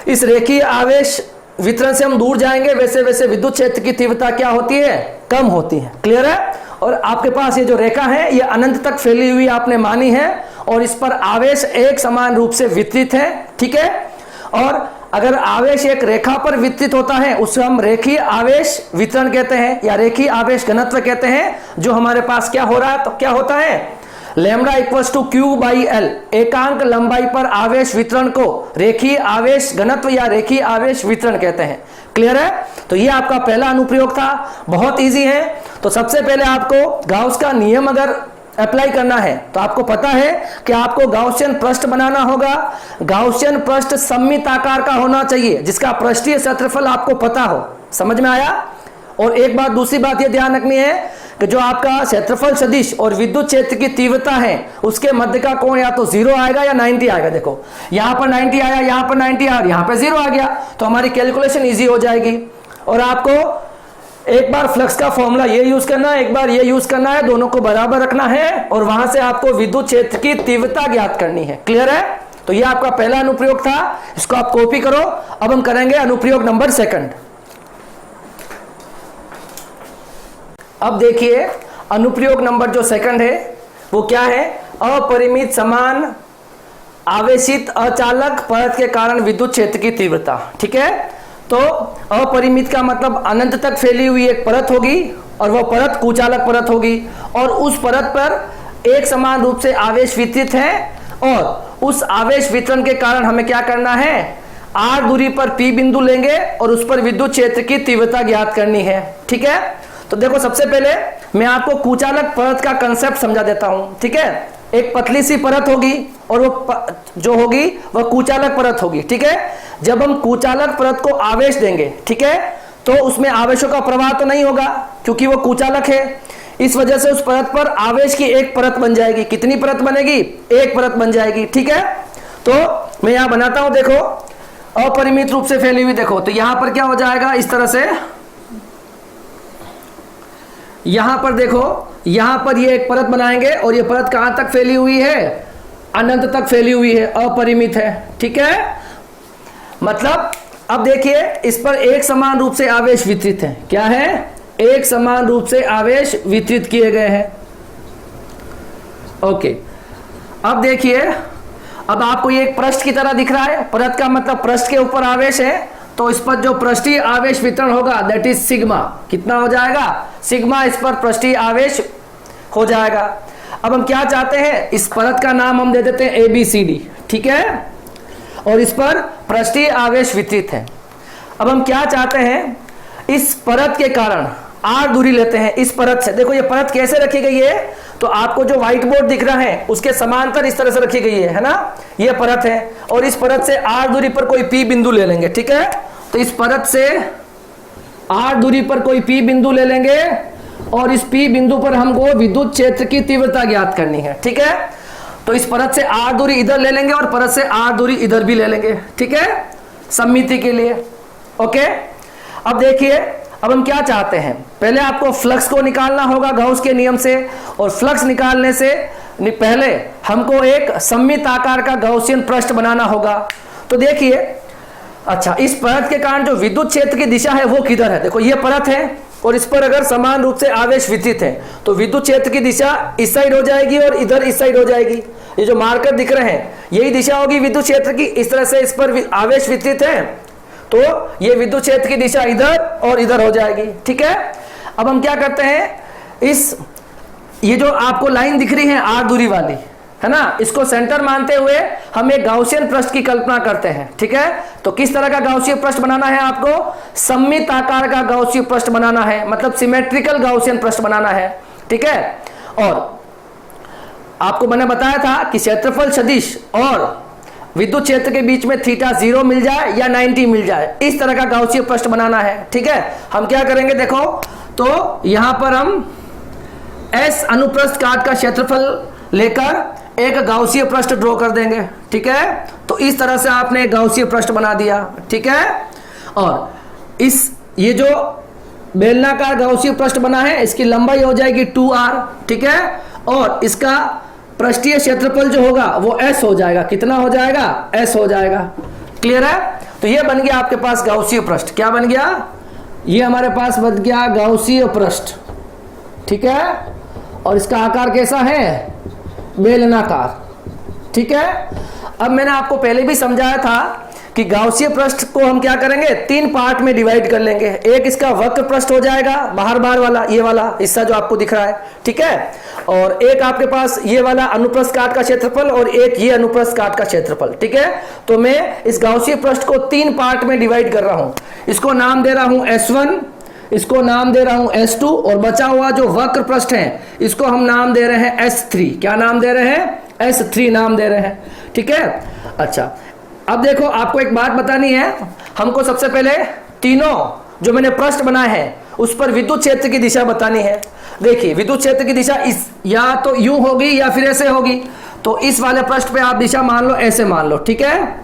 इस रेखीय आवेश वितरण से हम दूर जाएंगे वैसे वैसे विद्युत क्षेत्र की तीव्रता क्या होती है, कम होती है। क्लियर है। और आपके पास ये जो रेखा है ये अनंत तक फैली हुई आपने मानी है और इस पर आवेश एक समान रूप से वितरित है, ठीक है। और अगर आवेश एक रेखा पर वितरित होता है उसे हम रेखीय आवेश वितरण कहते हैं या रेखीय आवेश घनत्व कहते हैं। जो हमारे पास क्या हो रहा है, तो क्या होता है, लैम्डा इक्वल्स टू Q/L, एकांक लंबाई पर आवेश वितरण को रेखीय आवेश घनत्व या रेखीय आवेश वितरण कहते हैं। क्लियर है। तो ये आपका पहला अनुप्रयोग था, बहुत इजी है। तो सबसे पहले आपको गाउस का नियम अगर अप्लाई करना है तो आपको पता है कि आपको गाउसियन पृष्ठ बनाना होगा। गाउसियन पृष्ठ सममित आकार का होना चाहिए जिसका पृष्ठीय क्षेत्रफल आपको पता हो। समझ में आया। और एक बात, दूसरी बात ये ध्यान रखनी है कि जो आपका क्षेत्रफल सदिश और विद्युत क्षेत्र की तीव्रता है उसके मध्य का कोण या तो 0 आएगा या 90 आएगा। देखो यहां पर 90 आया, यहां पर 90 आया और यहां पर 0 आ गया, तो हमारी कैलकुलेशन इजी हो जाएगी। और आपको एक बार फ्लक्स का फॉर्मूला ये यूज करना है, एक बार ये यूज करना है, दोनों को बराबर रखना है और वहां से आपको विद्युत क्षेत्र की तीव्रता ज्ञात करनी है। क्लियर है। तो ये आपका पहला अनुप्रयोग था, इसको आप कॉपी करो। अब हम करेंगे अनुप्रयोग नंबर 2। अब देखिए अनुप्रयोग नंबर जो 2 है वो क्या है, अपरिमित समान आवेशित अचालक परत के कारण विद्युत क्षेत्र की तीव्रता। ठीक है। तो अपरिमित का मतलब अनंत तक फैली हुई एक परत होगी और वह परत कुचालक परत होगी और उस परत पर एक समान रूप से आवेश वितरित है और उस आवेश वितरण के कारण हमें क्या करना है, r दूरी पर P बिंदु लेंगे और उस पर विद्युत क्षेत्र की तीव्रता ज्ञात करनी है। ठीक है। तो देखो सबसे पहले मैं आपको कुचालक परत का कंसेप्ट समझा देता हूं। ठीक है। एक पतली सी परत होगी और वो जो होगी वह कुचालक परत होगी। ठीक है। जब हम कुचालक परत को आवेश देंगे, ठीक है, तो उसमें आवेशों का प्रवाह तो नहीं होगा क्योंकि वो कुचालक है। इस वजह से उस परत पर आवेश की एक परत बन जाएगी। कितनी परत बनेगी, एक परत बन जाएगी। ठीक है। तो मैं यहां बनाता हूं, देखो अपरिमित रूप से फैली हुई। देखो तो यहां पर क्या हो जाएगा, इस तरह से यहां पर देखो, यहां पर ये एक परत बनाएंगे और ये परत कहां तक फैली हुई है, अनंत तक फैली हुई है, अपरिमित है। ठीक है, मतलब अब देखिए इस पर एक समान रूप से आवेश वितरित है। क्या है, एक समान रूप से आवेश वितरित किए गए हैं। ओके, अब देखिए, अब आपको ये एक पृष्ठ की तरह दिख रहा है। परत का मतलब पृष्ठ के ऊपर आवेश है, तो इस पर जो पृष्ठीय आवेश वितरण होगा दैट इज सिग्मा। कितना हो जाएगा, सिग्मा इस पर पृष्ठीय आवेश हो जाएगा। अब हम क्या चाहते हैं, इस परत का नाम हम दे देते हैं ABCD। ठीक है, और इस पर पृष्ठीय आवेश वितरित है। अब हम क्या चाहते हैं, इस परत के कारण R दूरी लेते हैं इस परत से। देखो ये परत कैसे रखी गई है, तो आपको जो व्हाइट बोर्ड दिख रहा है उसके समांतर इस तरह से रखी गई है ना, ये परत है। और इस परत से R दूरी पर कोई P बिंदु ले लेंगे। ठीक है, तो इस परत से R दूरी पर कोई P बिंदु ले लेंगे और इस P बिंदु पर हमको विद्युत क्षेत्र की तीव्रता ज्ञात करनी है। ठीक है, तो इस परत से R दूरी इधर ले लेंगे और परत से R दूरी इधर भी ले लेंगे। ठीक है, सममिति के लिए। ओके, अब देखिए, अब हम क्या चाहते हैं, पहले आपको फ्लक्स को निकालना होगा गाउस के नियम से, और फ्लक्स निकालने से पहले हमको एक सममित आकार का गाउसियन पृष्ठ बनाना होगा। तो देखिए, अच्छा, इस परत के कारण जो विद्युत क्षेत्र की दिशा है वो किधर है। देखो ये परत है और इस पर अगर समान रूप से आवेश वितरित है तो विद्युत क्षेत्र की दिशा इस साइड हो जाएगी और इधर इस साइड हो जाएगी। ये जो मार्कर दिख रहे हैं यही दिशा होगी विद्युत क्षेत्र की। इस तरह से इस पर आवेश वितरित है तो ये विद्युत क्षेत्र की दिशा इधर और इधर हो जाएगी। ठीक है, अब हम क्या करते हैं, ये जो आपको लाइन दिख रही है R दूरी वाली है ना, इसको सेंटर मानते हुए हम एक गाउसियन पृष्ठ की कल्पना करते हैं। ठीक है, तो किस तरह का गाउसियन पृष्ठ बनाना है आपको, सममित आकार का गाउसियन पृष्ठ बनाना है, मतलब सिमेट्रिकल गाउसियन पृष्ठ बनाना है। ठीक है, और आपको मैंने बताया था कि क्षेत्रफल सदिश और विद्युत क्षेत्र के बीच में थीटा 0 मिल जाए या 90 मिल जाए, इस तरह का गाउसियन पृष्ठ बनाना है। ठीक है, हम क्या करेंगे, देखो तो यहां पर हम S अनुप्रस्थ काट का क्षेत्रफल लेकर एक गाउसीय पृष्ठ ड्रॉ कर देंगे। ठीक है, तो इस तरह से आपने एक गाउसीय पृष्ठ बना दिया। ठीक है, और ये जो बेलनाकार गाउसीय पृष्ठ बना है इसकी लंबाई हो जाएगी 2r। ठीक है, और इसका पृष्ठीय क्षेत्रफल जो होगा वो S हो जाएगा। कितना हो जाएगा, S हो जाएगा। क्लियर है, तो ये बन गया आपके पास गाउसीय पृष्ठ। क्या बन गया, ये हमारे पास बन गया गाउसीय पृष्ठ। ठीक है, और इसका आकार कैसा है, बेलनाकार। ठीक है, अब मैंने आपको पहले भी समझाया था कि गाउसीय पृष्ठ को हम क्या करेंगे, 3 पार्ट में डिवाइड कर लेंगे। एक इसका वक्र पृष्ठ हो जाएगा, बाहर बाहर वाला ये वाला हिस्सा जो आपको दिख रहा है। ठीक है, और एक आपके पास ये वाला अनुप्रस्थ काट का क्षेत्रफल और एक ये अनुप्रस्थ काट का क्षेत्रफल। ठीक है, तो मैं इस गाउसीय पृष्ठ को 3 पार्ट में डिवाइड कर रहा हूं। इसको नाम दे रहा हूं S1, इसको नाम दे रहा हूं S2, और बचा हुआ जो वक्र पृष्ठ है इसको हम नाम दे रहे हैं S3। क्या नाम दे रहे हैं, S3 नाम दे रहे हैं। ठीक है, अच्छा, अब देखो आपको एक बात बतानी है, हमको सबसे पहले तीनों जो मैंने पृष्ठ बनाए हैं उस पर विद्युत क्षेत्र की दिशा बतानी है। देखिए विद्युत क्षेत्र की दिशा इस या तो यूं होगी या फिर ऐसे होगी। तो इस वाले पृष्ठ पे आप दिशा मान लो, ऐसे मान लो। ठीक है,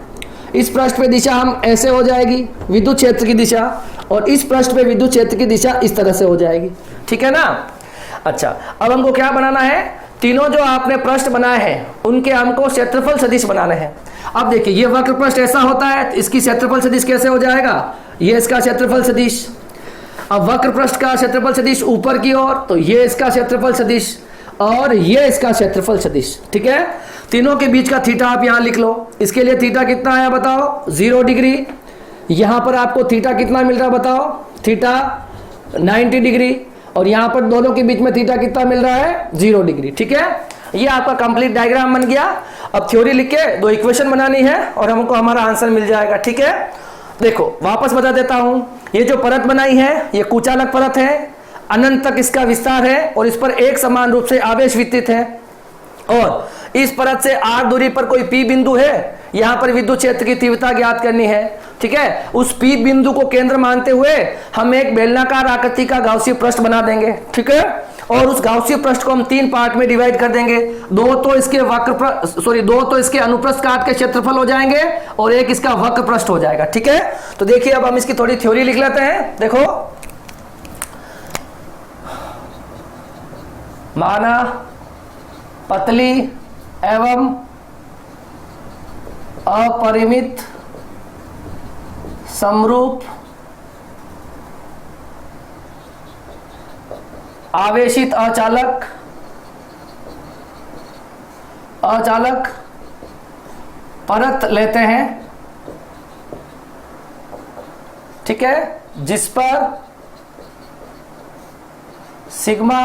इस पृष्ठ पे दिशा हम ऐसे हो जाएगी विद्युत क्षेत्र की दिशा, और इस पृष्ठ पे विद्युत क्षेत्र की दिशा इस तरह से हो जाएगी। ठीक है ना, अच्छा, अब हमको क्या बनाना है, तीनों जो आपने पृष्ठ बनाए हैं उनके हमको क्षेत्रफल सदिश बनाने हैं। अब देखिए ये वक्र पृष्ठ ऐसा होता है, इसकी क्षेत्रफल सदिश कैसे हो जाएगा, ये इसका क्षेत्रफल सदिश। अब वक्र पृष्ठ का क्षेत्रफल सदिश ऊपर की ओर, तो ये इसका क्षेत्रफल सदिश और ये इसका क्षेत्रफल सदिश। ठीक है, तीनों के बीच का थीटा आप यहां लिख लो। इसके लिए थीटा कितना आया बताओ, 0 डिग्री। यहां पर आपको थीटा कितना मिल रहा बताओ, थीटा 90 डिग्री, और यहां पर दोनों के बीच में थीटा कितना मिल रहा है, 0 डिग्री। ठीक है, ये आपका कंप्लीट डायग्राम बन गया। अब थ्योरी लिख के 2 इक्वेशन बनानी है और हमको हमारा आंसर मिल जाएगा। ठीक है, देखो वापस बता देता हूं, ये जो परत बनाई है ये कुचालक परत है, अनंत तक इसका विस्तार है और इस पर एक समान रूप से आवेश वितरित है, और इस परत से r दूरी पर कोई P बिंदु है, यहां पर विद्युत क्षेत्र की तीव्रता ज्ञात करनी है। ठीक है, उस P बिंदु को केंद्र मानते हुए हम एक बेलनाकार आकृति का गाउसीय पृष्ठ बना देंगे। ठीक है, और उस गाउसीय पृष्ठ को हम 3 पार्ट में डिवाइड कर देंगे। दो तो इसके अनुप्रस्थ काट के क्षेत्रफल हो जाएंगे और एक इसका वक्र पृष्ठ हो जाएगा। ठीक है, तो देखिए अब हम इसकी थोड़ी थ्योरी लिख लेते हैं। देखो माना पतली एवं अपरिमित समरूप आवेशित अचालक परत लेते हैं, ठीक है, जिस पर सिग्मा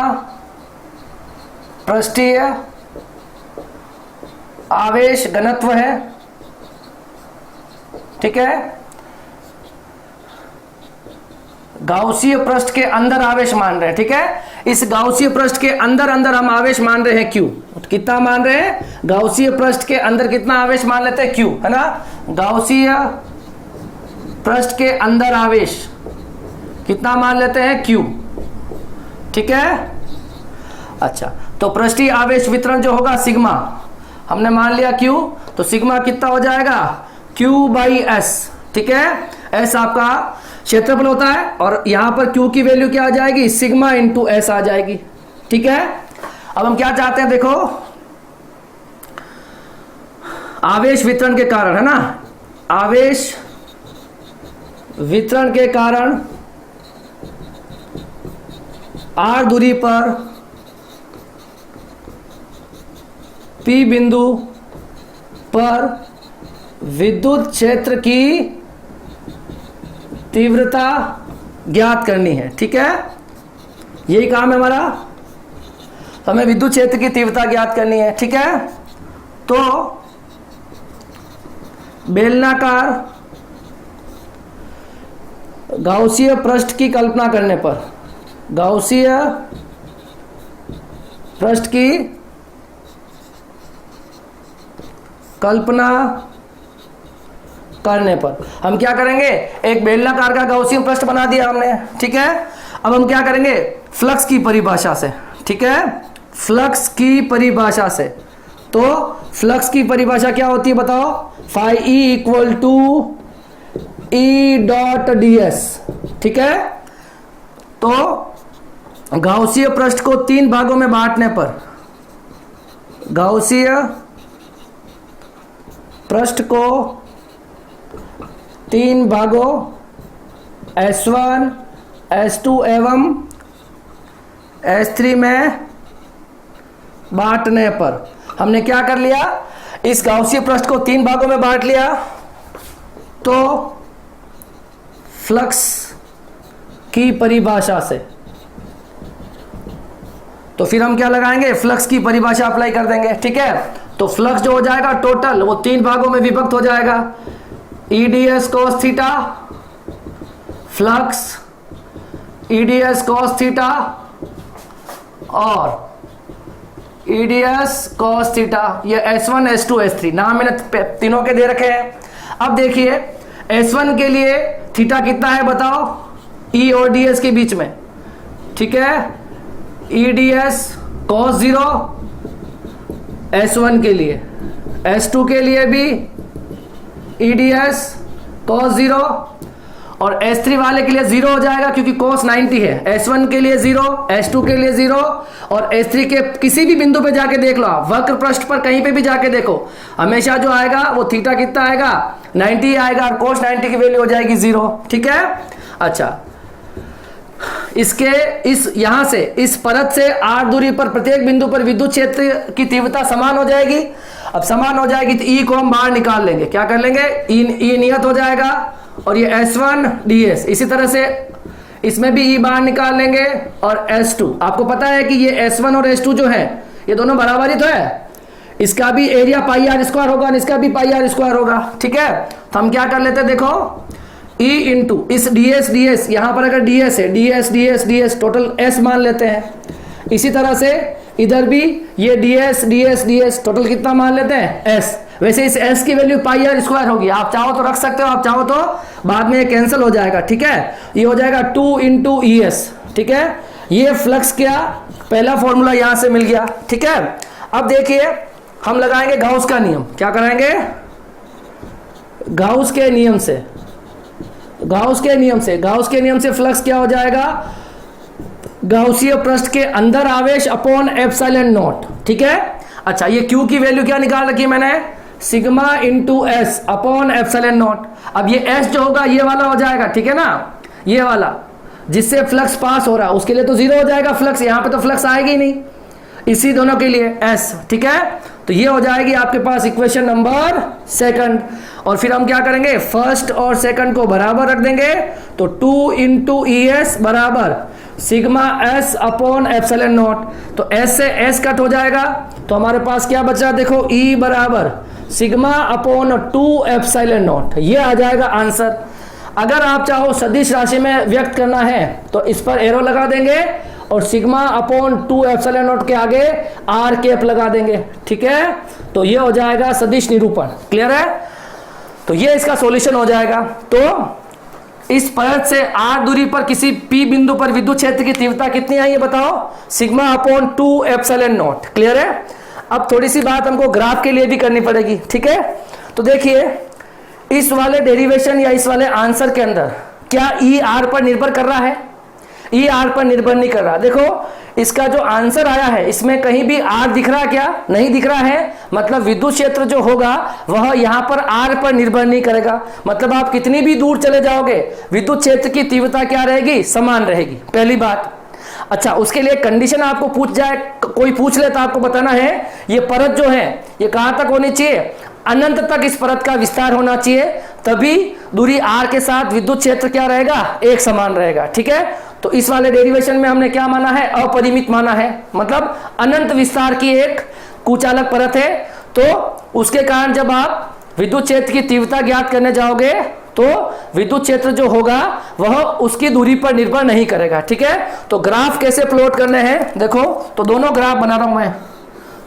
पृष्ठीय आवेश घनत्व है, ठीक है। गाउसीय पृष्ठ के अंदर आवेश मान रहे हैं, ठीक है। इस गाउसीय पृष्ठ के अंदर हम आवेश मान रहे हैं Q। कितना मान रहे हैं? गाउसीय पृष्ठ के अंदर कितना आवेश मान लेते हैं? Q, है ना। गाउसीय पृष्ठ के अंदर आवेश कितना मान लेते हैं? Q, ठीक है। अच्छा, तो पृष्ठीय आवेश वितरण जो होगा सिग्मा, हमने मान लिया Q, तो सिग्मा कितना हो जाएगा? Q/S, ठीक है। S आपका क्षेत्रफल होता है और यहां पर Q की वैल्यू क्या आ जाएगी? सिग्मा इंटू S आ जाएगी, ठीक है। अब हम क्या चाहते हैं, देखो, आवेश वितरण के कारण, है ना, आवेश वितरण के कारण R दूरी पर P बिंदु पर विद्युत क्षेत्र की तीव्रता ज्ञात करनी है, ठीक है। यही काम है हमारा, तो हमें विद्युत क्षेत्र की तीव्रता ज्ञात करनी है, ठीक है। तो बेलनाकार गाउसीय पृष्ठ की कल्पना करने पर, गाउसीय पृष्ठ की कल्पना करने पर हम क्या करेंगे? एक बेलनाकार का गाउसीय पृष्ठ बना दिया हमने, ठीक है। अब हम क्या करेंगे? फ्लक्स की परिभाषा से, ठीक है, फ्लक्स की परिभाषा से। तो फ्लक्स की परिभाषा क्या होती है बताओ? Phi E equal to E dot ds, ठीक है। तो गाउसीय पृष्ठ को 3 भागों में बांटने पर, गाउसीय पृष्ठ को 3 भागों S1, S2 एवं S3 में बांटने पर हमने क्या कर लिया? इस गाउसीय पृष्ठ को 3 भागों में बांट लिया, तो फ्लक्स की परिभाषा से, तो फिर हम क्या लगाएंगे? फ्लक्स की परिभाषा अप्लाई कर देंगे, ठीक है। तो फ्लक्स जो हो जाएगा टोटल, वो 3 भागों में विभक्त हो जाएगा। EDS cos theta, flux EDS cos theta और EDS cos थीटा, ये S1, S2, S3 नाम मैंने तीनों के दे रखे हैं। अब देखिए S1 के लिए थीटा कितना है बताओ? E और DS के बीच में, ठीक है। EDS cos 0 S1 के लिए, S2 के लिए भी EDS cos 0 और S3 वाले के लिए 0 हो जाएगा क्योंकि cos 90 है। S1 के लिए 0, S2 के लिए 0 और S3 के किसी भी बिंदु पे जाके देख लो आप, वक्र पृष्ठ पर कहीं पे भी जाके देखो, हमेशा जो आएगा वो थीटा कितना आएगा? 90 आएगा और cos 90 की वैल्यू हो जाएगी 0, ठीक है। अच्छा, इसके यहां से इस परत से R दूरी पर प्रत्येक बिंदु पर विद्युत क्षेत्र की तीव्रता समान हो जाएगी। अब समान हो जाएगी तो E को हम बाहर निकाल लेंगे, क्या कर लेंगे? E नियत हो जाएगा और ये S1 ds, इसी तरह से इसमें भी E बाहर निकाल लेंगे और S2। आपको पता है कि ये S1 और S2 जो है ये दोनों बराबर ही तो है, इसका भी एरिया पाई आर स्क्वायर होगा और इसका भी पाई आर स्क्वायर होगा, ठीक है। तो हम क्या कर लेते हैं, देखो E इंटू इस ds यहां पर अगर ds है, ds टोटल S मान लेते हैं। इसी तरह से इधर भी ये ds टोटल कितना मान लेते हैं? S। वैसे इस S की वैल्यू पाई आर स्क्वायर होगी, आप चाहो तो रख सकते हो, आप चाहो तो बाद में ये कैंसिल हो जाएगा, ठीक है। ये हो जाएगा 2 इंटू ES, ठीक है। ये फ्लक्स क्या, पहला फॉर्मूला यहां से मिल गया, ठीक है। अब देखिए हम लगाएंगे गाउस का नियम, क्या कराएंगे? गाउस के नियम से फ्लक्स क्या हो जाएगा? गाउसीय पृष्ठ के अंदर आवेश अपॉन एप्सिलॉन नॉट, ठीक है। अच्छा, ये Q की वैल्यू क्या निकाल रखी है मैंने, sigma into S upon epsilon not. अब ये S जो होगा ये वाला हो जाएगा, ठीक है ना, ये वाला जिससे फ्लक्स पास हो रहा है उसके लिए तो जीरो हो जाएगा फ्लक्स, यहाँ पे तो फ्लक्स आएगी नहीं, इसी दोनों के लिए S, ठीक है। तो ये हो जाएगी आपके पास इक्वेशन नंबर सेकंड। और फिर हम क्या करेंगे, फर्स्ट और सेकंड को बराबर रख देंगे, तो 2 इंटू ई एस बराबर sigma S upon epsilon not. तो एस से एस कट हो जाएगा, तो हमारे पास क्या बचा, देखो ई बराबर सिग्मा अपॉन 2 एप्सिलॉन नॉट, ये आ जाएगा आंसर। अगर आप चाहो सदिश राशि में व्यक्त करना है तो इस पर एरो लगा देंगे और सिग्मा अपॉन 2 एप्सिलॉन नॉट के आगे आर कैप लगा देंगे, ठीक है। तो ये हो जाएगा सदिश निरूपण, क्लियर है। तो ये इसका सॉल्यूशन हो जाएगा। तो इस परत से आर दूरी पर किसी पी बिंदु पर विद्युत क्षेत्र की तीव्रता कितनी आई है बताओ, sigma upon 2 epsilon naught, clear है। अब थोड़ी सी बात हमको ग्राफ के लिए भी करनी पड़ेगी, ठीक है। तो देखिए इस वाले डेरिवेशन या इस वाले आंसर के अंदर क्या ई आर पर निर्भर कर रहा है, ई आर पर निर्भर नहीं कर रहा। देखो इसका जो आंसर आया है इसमें कहीं भी आर दिख रहा क्या, नहीं दिख रहा है, मतलब विद्युत क्षेत्र जो होगा वह यहां पर आर पर निर्भर नहीं करेगा। मतलब आप कितनी भी दूर चले जाओगे विद्युत क्षेत्र की तीव्रता क्या रहेगी, समान रहेगी, पहली बात। अच्छा, उसके लिए कंडीशन आपको पूछ जाए, कोई पूछ ले तो आपको बताना है ये परत जो है ये कहां तक होनी चाहिए, अनंत तक इस परत का विस्तार होना चाहिए, तभी दूरी r के साथ विद्युत क्षेत्र क्या रहेगा, एक समान रहेगा, ठीक है। तो इस वाले डेरिवेशन में हमने क्या माना है, अपरिमित माना है, मतलब अनंत विस्तार की एक कुचालक परत है। तो उसके कारण जब आप विद्युत क्षेत्र की तीव्रता ज्ञात करने जाओगे तो विद्युत क्षेत्र जो होगा वह उसकी दूरी पर निर्भर नहीं करेगा, ठीक है। तो ग्राफ कैसे प्लॉट करने हैं, देखो तो दोनों ग्राफ बना रहा हूं मैं,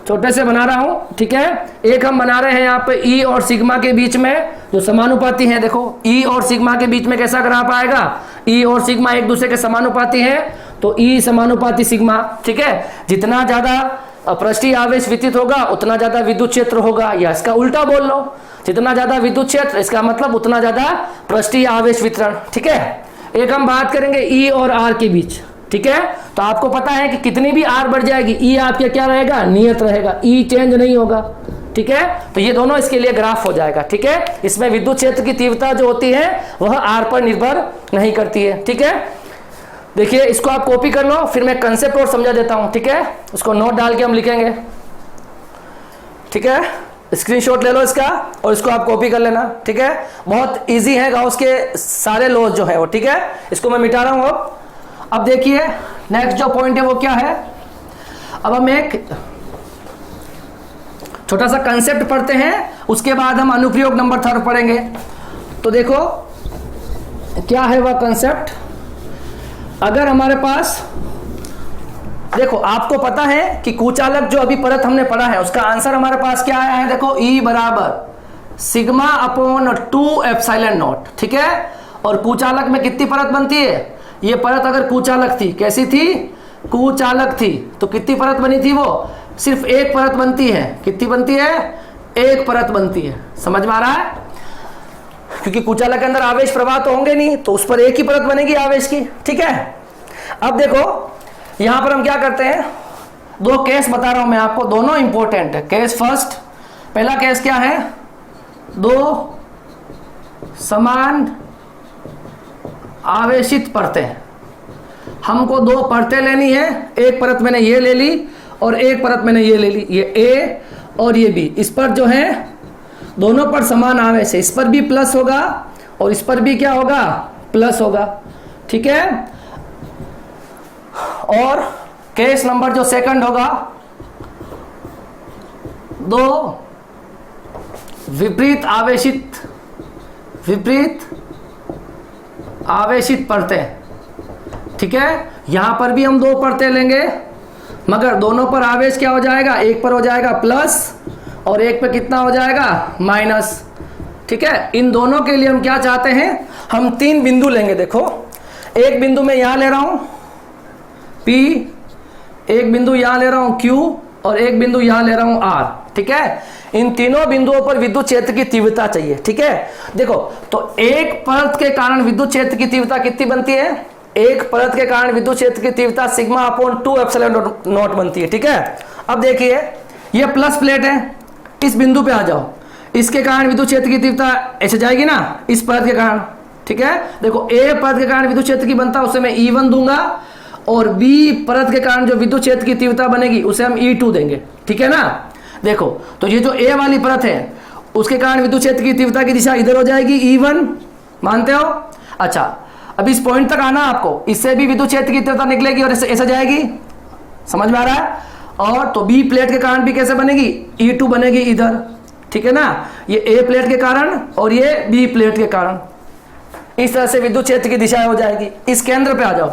छोटे से बना रहा हूं, ठीक है। एक हम बना रहे हैं यहाँ पे ई और सिग्मा के बीच में जो समानुपाती है, देखो ई और सिग्मा के बीच में कैसा ग्राफ आएगा, ई और सिग्मा एक दूसरे के समानुपाती है, तो ई समानुपाती सिग्मा, ठीक है। जितना ज्यादा पृष्ठीय आवेश वितरित होगा उतना ज्यादा विद्युत क्षेत्र होगा, या इसका उल्टा बोल लो, जितना ज्यादा विद्युत क्षेत्र इसका मतलब उतना ज्यादा पृष्ठीय आवेश वितरण, ठीक है। एक हम बात करेंगे ई और आर के बीच, ठीक है। तो आपको पता है कि कितनी भी आर बढ़ जाएगी ई आपके क्या रहेगा, नियत रहेगा, ई चेंज नहीं होगा, ठीक है। तो ये दोनों इसके लिए ग्राफ हो जाएगा, ठीक है। इसमें विद्युत क्षेत्र की तीव्रता जो होती है वह आर पर निर्भर नहीं करती है, ठीक है। देखिए इसको आप कॉपी कर लो, फिर मैं कंसेप्ट और समझा देता हूं, ठीक है। उसको नोट डाल के हम लिखेंगे, ठीक है। स्क्रीनशॉट ले लो इसका और इसको आप कॉपी कर लेना, ठीक है। बहुत इजी है, गाउस के सारे लॉज जो है वो, ठीक है। इसको मैं मिटा रहा हूं अब देखिए नेक्स्ट जो पॉइंट है वो क्या है। अब हम एक छोटा सा कंसेप्ट पढ़ते हैं, उसके बाद हम अनुप्रयोग नंबर 3 पढ़ेंगे। तो देखो क्या है वह कंसेप्ट। अगर हमारे पास, देखो आपको पता है कि कुचालक जो अभी परत हमने पढ़ा है उसका आंसर हमारे पास क्या आया है, देखो E बराबर सिग्मा अपॉन 2 एप्सिलॉन नॉट, ठीक है। और कुचालक में कितनी परत बनती है, ये परत अगर कुचालक थी, कैसी थी, कुचालक थी, तो कितनी परत बनी थी, वो सिर्फ एक परत बनती है। कितनी बनती है, एक परत बनती है, समझ में आ रहा है। क्योंकि कुचालक के अंदर आवेश प्रवाह तो होंगे नहीं, तो उस पर एक ही परत बनेगी आवेश की, ठीक है। अब देखो यहां पर हम क्या करते हैं, दो केस बता रहा हूं मैं आपको, दोनों इंपॉर्टेंट है। केस फर्स्ट, पहला केस क्या है, दो समान आवेशित परतें, हमको दो परतें लेनी है, एक परत मैंने ये ले ली और एक परत मैंने ये ले ली, ये A और ये B। इस पर जो है दोनों पर समान आवेश है, इस पर भी प्लस होगा और इस पर भी क्या होगा, प्लस होगा, ठीक है। और केस नंबर जो सेकंड होगा, दो विपरीत आवेशित परतें, ठीक है। यहां पर भी हम दो परतें लेंगे, मगर दोनों पर आवेश क्या हो जाएगा, एक पर हो जाएगा प्लस और एक पे कितना हो जाएगा, माइनस, ठीक है। इन दोनों के लिए हम क्या चाहते हैं, हम 3 बिंदु लेंगे। देखो एक बिंदु मैं यहां ले रहा हूं P, एक बिंदु यहां ले रहा हूं Q और एक बिंदु यहां ले रहा हूं R, ठीक है। इन तीनों बिंदुओं पर विद्युत क्षेत्र की तीव्रता चाहिए, ठीक है। देखो तो एक परत के कारण विद्युत क्षेत्र की तीव्रता कितनी बनती है, एक परत के कारण विद्युत क्षेत्र की तीव्रता सिग्मा अपॉन 2 एप्सिलॉन नॉट बनती है। ठीक है, अब देखिए ये प्लस प्लेट है, इस बिंदु पे आ जाओ, इसके कारण विद्युत क्षेत्र की तीव्रता ऐसे जाएगी ना, इस परत के कारण। ठीक है, देखो ए परत के कारण विद्युत क्षेत्र की बनता है उसे मैं E1 दूंगा, और बी परत के कारण जो विद्युत क्षेत्र की तीव्रता बनेगी उसे हम E2 देंगे। ठीक है ना, देखो तो ये जो ए वाली परत है उसके कारण विद्युत क्षेत्र की तीव्रता की दिशा इधर हो जाएगी E1, मानते हो? अच्छा, अब इस पॉइंट तक आना आपको, इससे भी विद्युत क्षेत्र की तीव्रता निकलेगी और ऐसे जाएगी, समझ में आ रहा है? और तो बी प्लेट के कारण भी कैसे बनेगी, E2 बनेगी इधर। ठीक है ना, ये ए प्लेट के कारण और ये बी प्लेट के कारण, इस तरह से विद्युत क्षेत्र की दिशा हो जाएगी। इस केंद्र पे आ जाओ,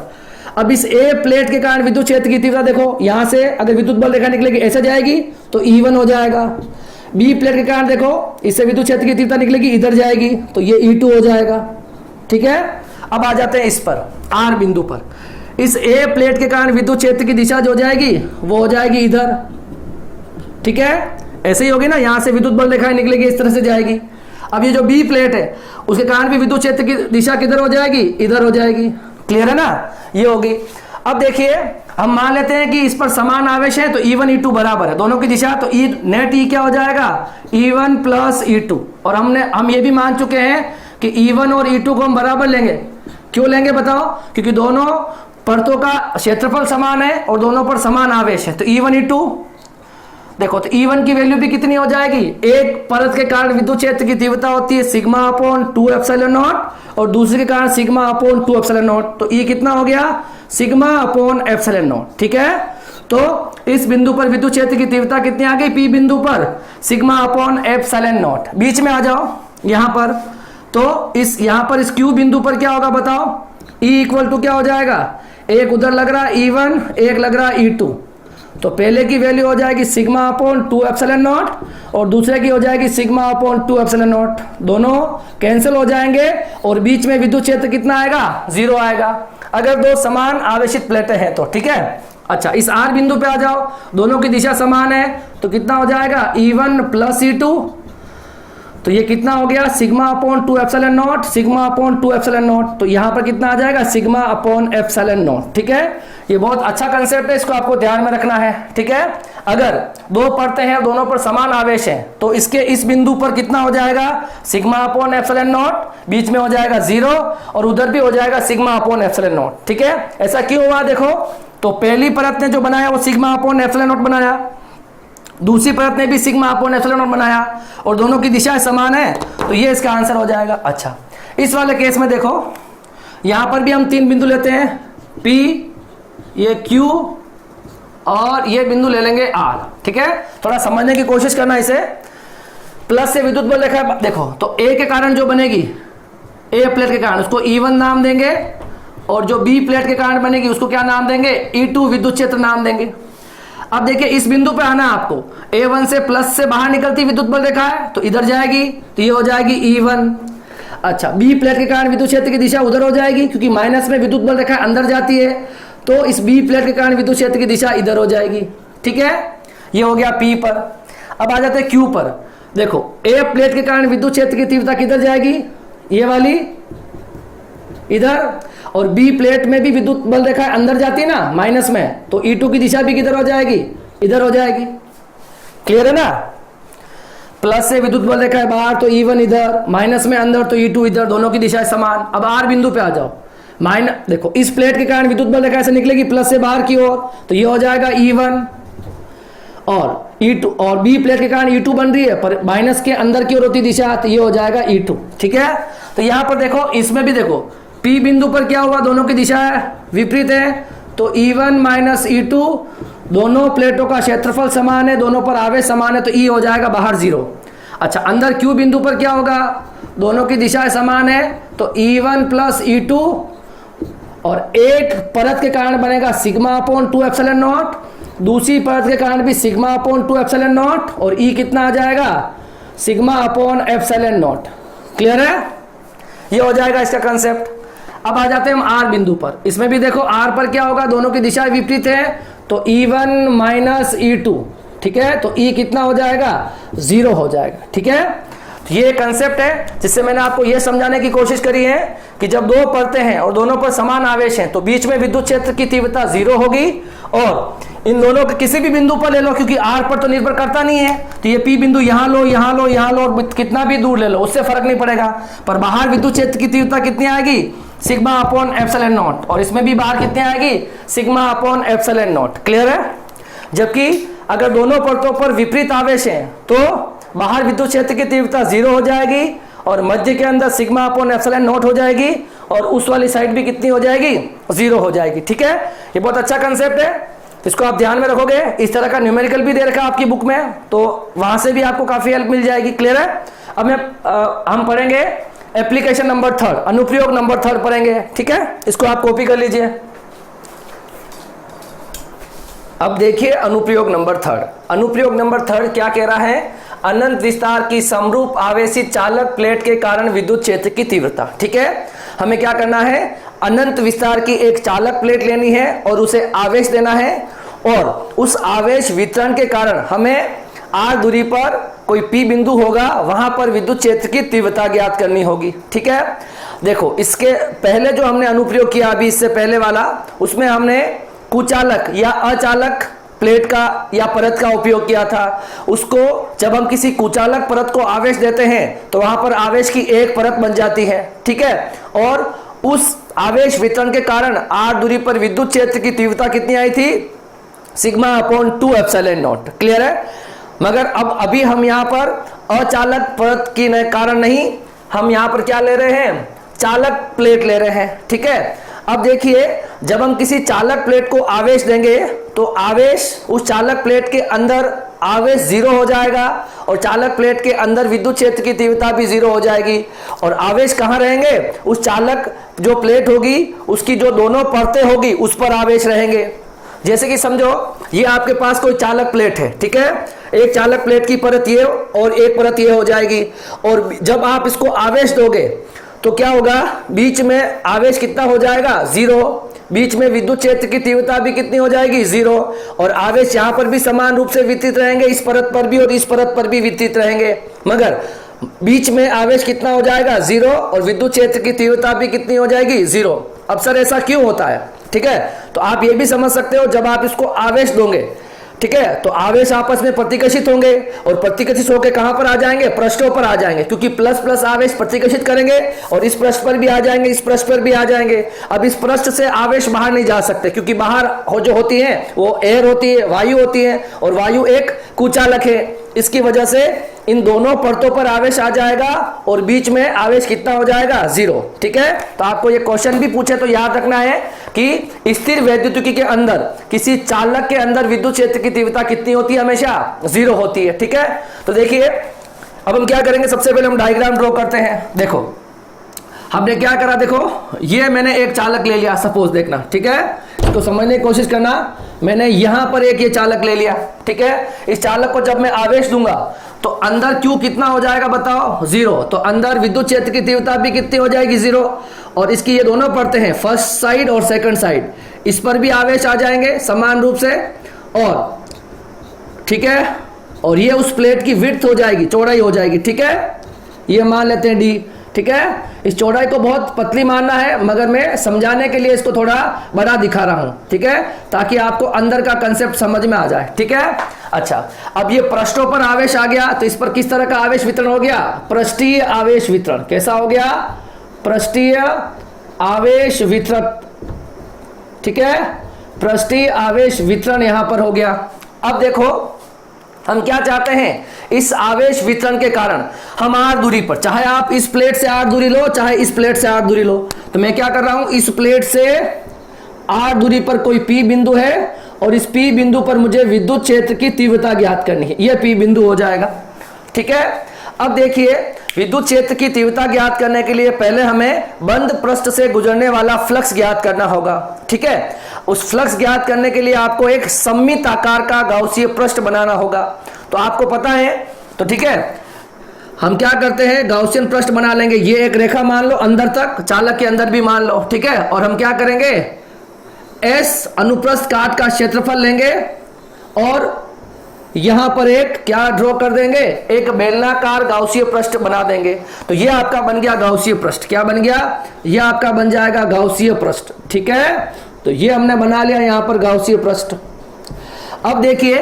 अब इस ए प्लेट के कारण विद्युत क्षेत्र की तीव्रता देखो, यहां से अगर विद्युत बल रेखा निकलेगी ऐसे जाएगी तो E1 हो जाएगा। बी प्लेट के कारण देखो, इससे विद्युत क्षेत्र की तीव्रता निकलेगी इधर जाएगी तो ये E2 हो जाएगा। ठीक है, अब आ जाते हैं इस पर, आर बिंदु पर। इस ए प्लेट के कारण विद्युत क्षेत्र की दिशा जो हो जाएगी वो हो जाएगी इधर। ठीक है, ऐसे ही होगी ना, यहां से विद्युत बल रेखा निकलेगी इस तरह से जाएगी। अब ये जो बी प्लेट है उसके कारण भी विद्युत क्षेत्र की दिशा किधर हो जाएगी, इधर हो जाएगी। क्लियर है ना, ये होगी। अब देखिए हम मान लेते हैं कि इस पर समान आवेश है तो E1 E2 बराबर है दोनों की दिशा, तो नेट E क्या हो जाएगा, E1 प्लस E2। और हम ये भी मान चुके हैं कि E1 और E2 को हम बराबर लेंगे। क्यों लेंगे बताओ, क्योंकि दोनों परतों का क्षेत्रफल समान है और दोनों पर समान आवेश है। तो E1 E2 देखो, तो E1 की वैल्यू भी कितनी हो जाएगी, एक परत के कारण विद्युत क्षेत्र की तीव्रता होती है सिग्मा अपॉन 2 एप्सिलॉन नॉट और दूसरे के कारण सिग्मा अपॉन 2 एप्सिलॉन नॉट, तो E कितना हो गया, सिग्मा अपॉन एप्सिलॉन नॉट। ठीक है, तो इस बिंदु पर विद्युत क्षेत्र की तीव्रता कितनी आ गई, P बिंदु पर सिग्मा अपॉन एप्सिलॉन नॉट। बीच में आ जाओ यहां पर, तो यहां पर इस Q बिंदु पर क्या होगा बताओ, E इक्वल टू क्या हो जाएगा, एक उधर लग रहा E1, एक लग रहा E2, तो पहले की वैल्यू हो जाएगी सिग्मा अपॉन 2 एप्सिलॉन नॉट और दूसरे की हो जाएगी सिग्मा अपॉन 2 एप्सिलॉन नॉट। दोनों कैंसिल हो जाएंगे और बीच में विद्युत क्षेत्र कितना आएगा, 0 आएगा, अगर दो समान आवेशित प्लेटें हैं तो। ठीक है, अच्छा इस आर बिंदु पे आ जाओ, दोनों की दिशा समान है तो कितना हो जाएगा, E1 प्लस E2, तो ये कितना हो गया, sigma upon 2 epsilon not, sigma upon 2 epsilon not, तो यहां पर कितना आ जाएगा, सिग्मा अपॉन एप्सिलॉन नॉट। ठीक है, ये बहुत अच्छा कंसेप्ट है, इसको आपको ध्यान में रखना है। ठीक है, अगर दो परतें हैं दोनों पर समान आवेश है तो इसके इस बिंदु पर कितना हो जाएगा, सिग्मा अपॉन एप्सिलॉन नॉट, बीच में हो जाएगा 0 और उधर भी हो जाएगा सिग्मा अपॉन एप्सिलॉन नॉट। ठीक है, ऐसा क्यों हुआ देखो, तो पहली परत ने जो बनाया वो सिग्मा अपॉन एप्सिलॉन नॉट बनाया, दूसरी परत ने भी सिग्मा अपॉन एप्सिलॉन नॉट बनाया और दोनों की दिशा समान है, तो ये इसका आंसर हो जाएगा। अच्छा, इस वाले केस में देखो, यहां पर भी हम 3 बिंदु लेते हैं, P, ये Q और ये बिंदु ले लेंगे R। ठीक है, थोड़ा समझने की कोशिश करना इसे। प्लस से विद्युत बल रेखा देखो, तो A के कारण जो बनेगी, A प्लेट के कारण, उसको E1 नाम देंगे और जो B प्लेट के कारण बनेगी उसको क्या नाम देंगे, E2 विद्युत क्षेत्र नाम देंगे। अब देखिए इस बिंदु पे आना आपको, A1 से प्लस से बाहर निकलती विद्युत बल रेखा है तो इधर जाएगी, तो ये हो जाएगी E1। अच्छा, बी प्लेट के कारण विद्युत क्षेत्र की दिशा उधर हो जाएगी क्योंकि माइनस में विद्युत बल रेखा अंदर जाती है, तो इस बी प्लेट के कारण विद्युत क्षेत्र की दिशा इधर हो जाएगी। ठीक है, ये हो गया P पर। अब आ जाते हैं Q पर, देखो ए प्लेट के कारण विद्युत क्षेत्र की तीव्रता किधर जाएगी, ये वाली इधर, और बी प्लेट में भी विद्युत बल रेखा अंदर जाती है ना माइनस में, तो E2 की दिशा भी किधर हो जाएगी, इधर हो जाएगी। क्लियर है ना, प्लस से विद्युत बल रेखा है बाहर तो E1 इधर, माइनस में अंदर तो E2 इधर, दोनों की दिशा समान। अब आर बिंदु पे आ जाओ, देखो इस प्लेट के कारण विद्युत बल रेखा से निकलेगी प्लस से बाहर की ओर, तो ये हो जाएगा E1 और E2, और बी प्लेट के कारण E2 बन रही है पर माइनस के अंदर की ओर होती दिशा, तो ये हो जाएगा E2। ठीक है, तो यहां पर देखो, इसमें भी देखो P बिंदु पर क्या हुआ, दोनों की दिशा विपरीत है, तो E1 माइनस E2, दोनों प्लेटों का क्षेत्रफल समान है, दोनों पर आवेश समान है, तो E हो जाएगा बाहर 0। अच्छा, अंदर Q बिंदु पर क्या होगा, दोनों की दिशा समान है, तो E1 प्लस E2 और एक परत के कारण बनेगा सिग्मा अपॉन 2 एप्सिलॉन नॉट, दूसरी परत के कारण भी सिग्मा अपॉन 2 एप्सिलॉन नॉट, और E कितना आ जाएगा, sigma upon epsilon naught. Clear है, ये हो जाएगा इसका कंसेप्ट। अब आ जाते हैं हम आर बिंदु पर, इसमें भी देखो आर पर क्या होगा, दोनों की दिशा विपरीत है, तो E1 माइनस E2। ठीक है, तो E कितना हो जाएगा, 0 हो जाएगा। ठीक है, तो ये कंसेप्ट है जिससे मैंने आपको ये समझाने की कोशिश करी है कि जब दो परतें हैं और दोनों पर समान आवेश हैं तो बीच में विद्युत क्षेत्र की तीव्रता 0 होगी, और इन दोनों के किसी भी बिंदु पर ले लो, क्योंकि R पर तो निर्भर करता नहीं है, तो ये P बिंदु यहां लो, यहां लो, यहां लो, और कितना भी दूर ले लो उससे फर्क नहीं पड़ेगा, पर बाहर विद्युत क्षेत्र की तीव्रता कितनी आएगी, सिग्मा अपॉन एप्सिलॉन नॉट, और इसमें भी बाहर कितनी आएगी, sigma upon epsilon naught. Clear है? जबकि अगर दोनों परतों पर विपरीत आवेश है तो बाहर विद्युत क्षेत्र की तीव्रता 0 हो जाएगी और मध्य के अंदर सिग्मा अपॉन एप्सिलॉन नॉट हो जाएगी, और उस वाली साइड भी कितनी हो जाएगी, 0 हो जाएगी। ठीक है, ये बहुत अच्छा कंसेप्ट है, इसको आप ध्यान में रखोगे। इस तरह का न्यूमेरिकल भी दे रखा है आपकी बुक में, तो वहां से भी आपको काफी हेल्प मिल जाएगी। क्लियर है? अब हम पढ़ेंगे एप्लीकेशन नंबर 3, अनुप्रयोग नंबर 3 पढ़ेंगे। ठीक है, इसको आप कॉपी कर लीजिए। अब देखिए अनुप्रयोग नंबर 3। अनुप्रयोग नंबर 3 क्या कह रहा है, अनंत विस्तार की समरूप आवेशित चालक प्लेट के कारण विद्युत क्षेत्र की तीव्रता। ठीक है, हमें क्या करना है, अनंत विस्तार की एक चालक प्लेट लेनी है और उसे आवेश देना है, और उस आवेश वितरण के कारण हमें r दूरी पर कोई P बिंदु होगा, वहां पर विद्युत क्षेत्र की तीव्रता ज्ञात करनी होगी। ठीक है, देखो इसके पहले जो हमने अनुप्रयोग किया अभी इससे पहले वाला, उसमें हमने कुचालक या अचालक प्लेट का या परत का उपयोग किया था। उसको जब हम किसी कुचालक परत को आवेश देते हैं तो वहां पर आवेश की एक परत बन जाती है। ठीक है, और उस आवेश वितरण के कारण r दूरी पर विद्युत क्षेत्र की तीव्रता कितनी आई थी, sigma upon 2 epsilon naught. Clear है? मगर अब अभी हम यहाँ पर अचालक परत की कारण नहीं, हम यहाँ पर क्या ले रहे हैं, चालक प्लेट ले रहे हैं। ठीक है, अब देखिए जब हम किसी चालक प्लेट को आवेश देंगे तो आवेश उस चालक प्लेट के अंदर आवेश 0 हो जाएगा, और चालक प्लेट के अंदर विद्युत क्षेत्र की तीव्रता भी 0 हो जाएगी, और आवेश कहाँ रहेंगे, उस चालक जो प्लेट होगी उसकी जो दोनों परतें होगी उस पर आवेश रहेंगे। जैसे कि समझो ये आपके पास कोई चालक प्लेट है। ठीक है, एक चालक प्लेट की परत ये और एक परत ये हो जाएगी, और जब आप इसको आवेश दोगे तो क्या होगा, बीच में आवेश कितना हो जाएगा, 0, बीच में विद्युत क्षेत्र की तीव्रता भी कितनी हो जाएगी, 0, और आवेश यहाँ पर भी समान रूप से वितरित रहेंगे, इस परत पर भी और इस परत पर भी वितरित रहेंगे, मगर बीच में आवेश कितना हो जाएगा, 0, और विद्युत क्षेत्र की तीव्रता भी कितनी हो जाएगी, 0। अब सर ऐसा क्यों होता है? ठीक है, तो आप ये भी समझ सकते हो, जब आप इसको आवेश दोगे, ठीक है, तो आवेश आपस में प्रतिकर्षित होंगे, और प्रतिकर्षित होकर कहां पर आ जाएंगे, पृष्ठों पर आ जाएंगे, क्योंकि प्लस प्लस आवेश प्रतिकर्षित करेंगे और इस पृष्ठ पर भी आ जाएंगे, इस पृष्ठ पर भी आ जाएंगे। अब इस पृष्ठ से आवेश बाहर नहीं जा सकते, क्योंकि बाहर जो होती है वो एयर होती है, वायु होती है, और वायु एक कुचालक है। इसकी वजह से इन दोनों परतों पर आवेश आ जाएगा और बीच में आवेश कितना हो जाएगा, 0। ठीक है, तो आपको ये क्वेश्चन भी पूछे तो याद रखना है कि स्थिर वैद्युतिकी के अंदर किसी चालक के अंदर विद्युत क्षेत्र की तीव्रता कितनी होती है, हमेशा 0 होती है। ठीक है, तो देखिए अब हम क्या करेंगे, सबसे पहले हम डायग्राम ड्रॉ करते हैं। देखो हमने क्या करा, देखो ये मैंने एक चालक ले लिया, सपोज देखना। ठीक है, तो समझने की कोशिश करना, मैंने यहां पर एक ये चालक ले लिया। ठीक है, इस चालक को जब मैं आवेश दूंगा तो अंदर Q कितना हो जाएगा बताओ, 0, तो अंदर विद्युत क्षेत्र की तीव्रता भी कितनी हो जाएगी, 0, और इसकी ये दोनों परतें हैं, फर्स्ट साइड और सेकंड साइड, इस पर भी आवेश आ जाएंगे समान रूप से, और ठीक है, और ये उस प्लेट की विड्थ हो जाएगी, चौड़ाई हो जाएगी। ठीक है, ये मान लेते हैं D। ठीक है, इस चौड़ाई को बहुत पतली मानना है, मगर मैं समझाने के लिए इसको थोड़ा बड़ा दिखा रहा हूं। ठीक है, ताकि आपको अंदर का कंसेप्ट समझ में आ जाए। ठीक है, अच्छा अब ये पृष्ठों पर आवेश आ गया, तो इस पर किस तरह का आवेश वितरण हो गया, पृष्ठीय आवेश वितरण। कैसा हो गया, पृष्ठीय आवेश वितरण। ठीक है, पृष्ठीय आवेश वितरण यहां पर हो गया। अब देखो हम क्या चाहते हैं, इस आवेश वितरण के कारण हम r दूरी पर, चाहे आप इस प्लेट से r दूरी लो, चाहे इस प्लेट से r दूरी लो, तो मैं क्या कर रहा हूं, इस प्लेट से r दूरी पर कोई P बिंदु है, और इस P बिंदु पर मुझे विद्युत क्षेत्र की तीव्रता ज्ञात करनी है, यह P बिंदु हो जाएगा। ठीक है, अब देखिए विद्युत क्षेत्र की तीव्रता ज्ञात करने के लिए पहले हमें बंद पृष्ठ से गुजरने वाला फ्लक्स ज्ञात करना होगा। ठीक है, उस फ्लक्स ज्ञात करने के लिए आपको एक सममित आकार का गाउसीय पृष्ठ बनाना होगा, तो आपको पता है। तो ठीक है, हम क्या करते हैं, गाउसियन पृष्ठ बना लेंगे, ये एक रेखा मान लो अंदर तक, चालक के अंदर भी मान लो। ठीक है, और हम क्या करेंगे, S अनुप्रस्थ काट का क्षेत्रफल लेंगे और यहां पर एक क्या ड्रॉ कर देंगे, एक बेलनाकार गाउसीय पृष्ठ बना देंगे। तो ये आपका बन गया गाउसीय पृष्ठ। क्या बन गया, ये आपका बन जाएगा गाउसीय पृष्ठ। ठीक है, तो ये हमने बना लिया यहां पर गाउसीय पृष्ठ। अब देखिए,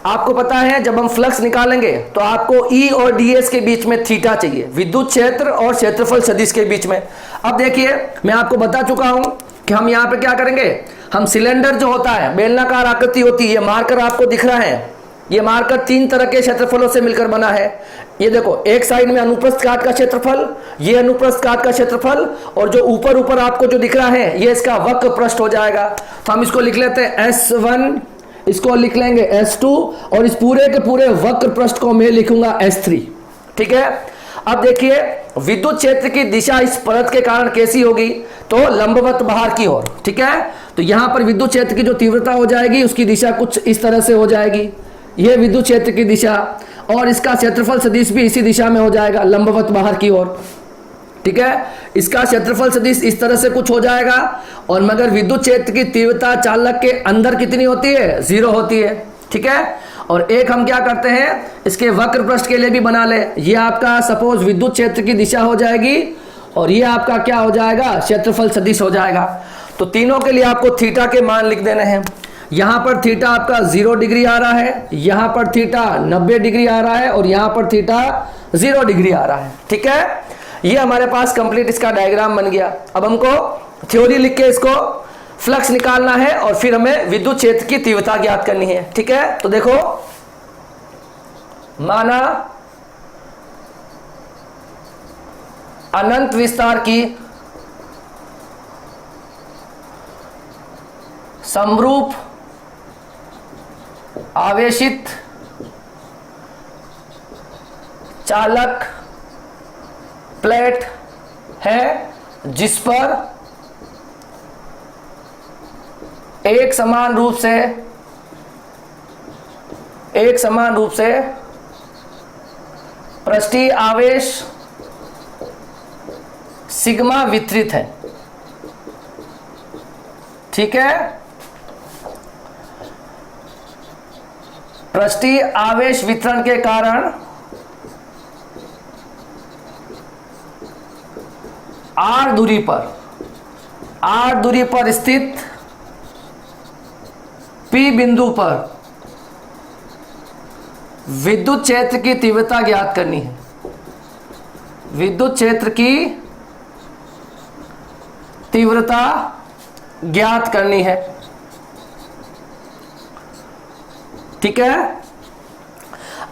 आपको पता है जब हम फ्लक्स निकालेंगे तो आपको ई और डीएस के बीच में थीटा चाहिए, विद्युत क्षेत्र और क्षेत्रफल सदिश के बीच में। अब देखिए, मैं आपको बता चुका हूं कि हम यहां पे क्या करेंगे, हम सिलेंडर जो होता है, बेलनाकार आकृति होती है, मार्कर आपको दिख रहा है, ये मार्कर 3 तरह के क्षेत्रफलों से मिलकर बना है। ये देखो, एक साइड में अनुप्रस्थ काट का क्षेत्रफल, ये अनुप्रस्थ काट का क्षेत्रफल, और जो ऊपर ऊपर आपको जो दिख रहा है ये इसका वक्र पृष्ठ हो जाएगा। तो हम इसको लिख लेते हैं S1, इसको लिख लेंगे S2, और इस पूरे के पूरे वक्र पृष्ठ को मैं लिखूंगा S3। ठीक है, अब देखिए विद्युत क्षेत्र की दिशा इस परत के कारण कैसी होगी, तो लंबवत बाहर की ओर। ठीक है, तो यहां पर विद्युत क्षेत्र की जो तीव्रता हो जाएगी उसकी दिशा कुछ इस तरह से हो जाएगी, यह विद्युत क्षेत्र की दिशा, और इसका क्षेत्रफल सदिश भी इसी दिशा में हो जाएगा, लंबवत बाहर की ओर। ठीक है, इसका क्षेत्रफल सदिश इस तरह से कुछ हो जाएगा, और मगर विद्युत क्षेत्र की तीव्रता चालक के अंदर कितनी होती है, 0 होती है। ठीक है, और एक हम क्या करते हैं, इसके वक्र पृष्ठ के लिए भी बना ले। ये आपका सपोज विद्युत क्षेत्र की दिशा हो जाएगी, और ये आपका क्या हो जाएगा, क्षेत्रफल सदिश हो जाएगा। तो तीनों के लिए आपको थीटा के मान लिख देने हैं। यहां पर थीटा आपका 0 डिग्री आ रहा है, यहां पर थीटा 90 डिग्री आ रहा है, और यहां पर थीटा 0 डिग्री आ रहा है। ठीक है, ये हमारे पास कंप्लीट इसका डायग्राम बन गया। अब हमको थ्योरी लिख के इसको फ्लक्स निकालना है, और फिर हमें विद्युत क्षेत्र की तीव्रता ज्ञात करनी है। ठीक है, तो देखो, माना अनंत विस्तार की समरूप आवेशित चालक प्लेट है, जिस पर एक समान रूप से पृष्ठीय आवेश सिग्मा वितरित है। ठीक है, पृष्ठीय आवेश वितरण के कारण r दूरी पर स्थित P बिंदु पर विद्युत क्षेत्र की तीव्रता ज्ञात करनी है। विद्युत क्षेत्र की तीव्रता ज्ञात करनी है। ठीक है,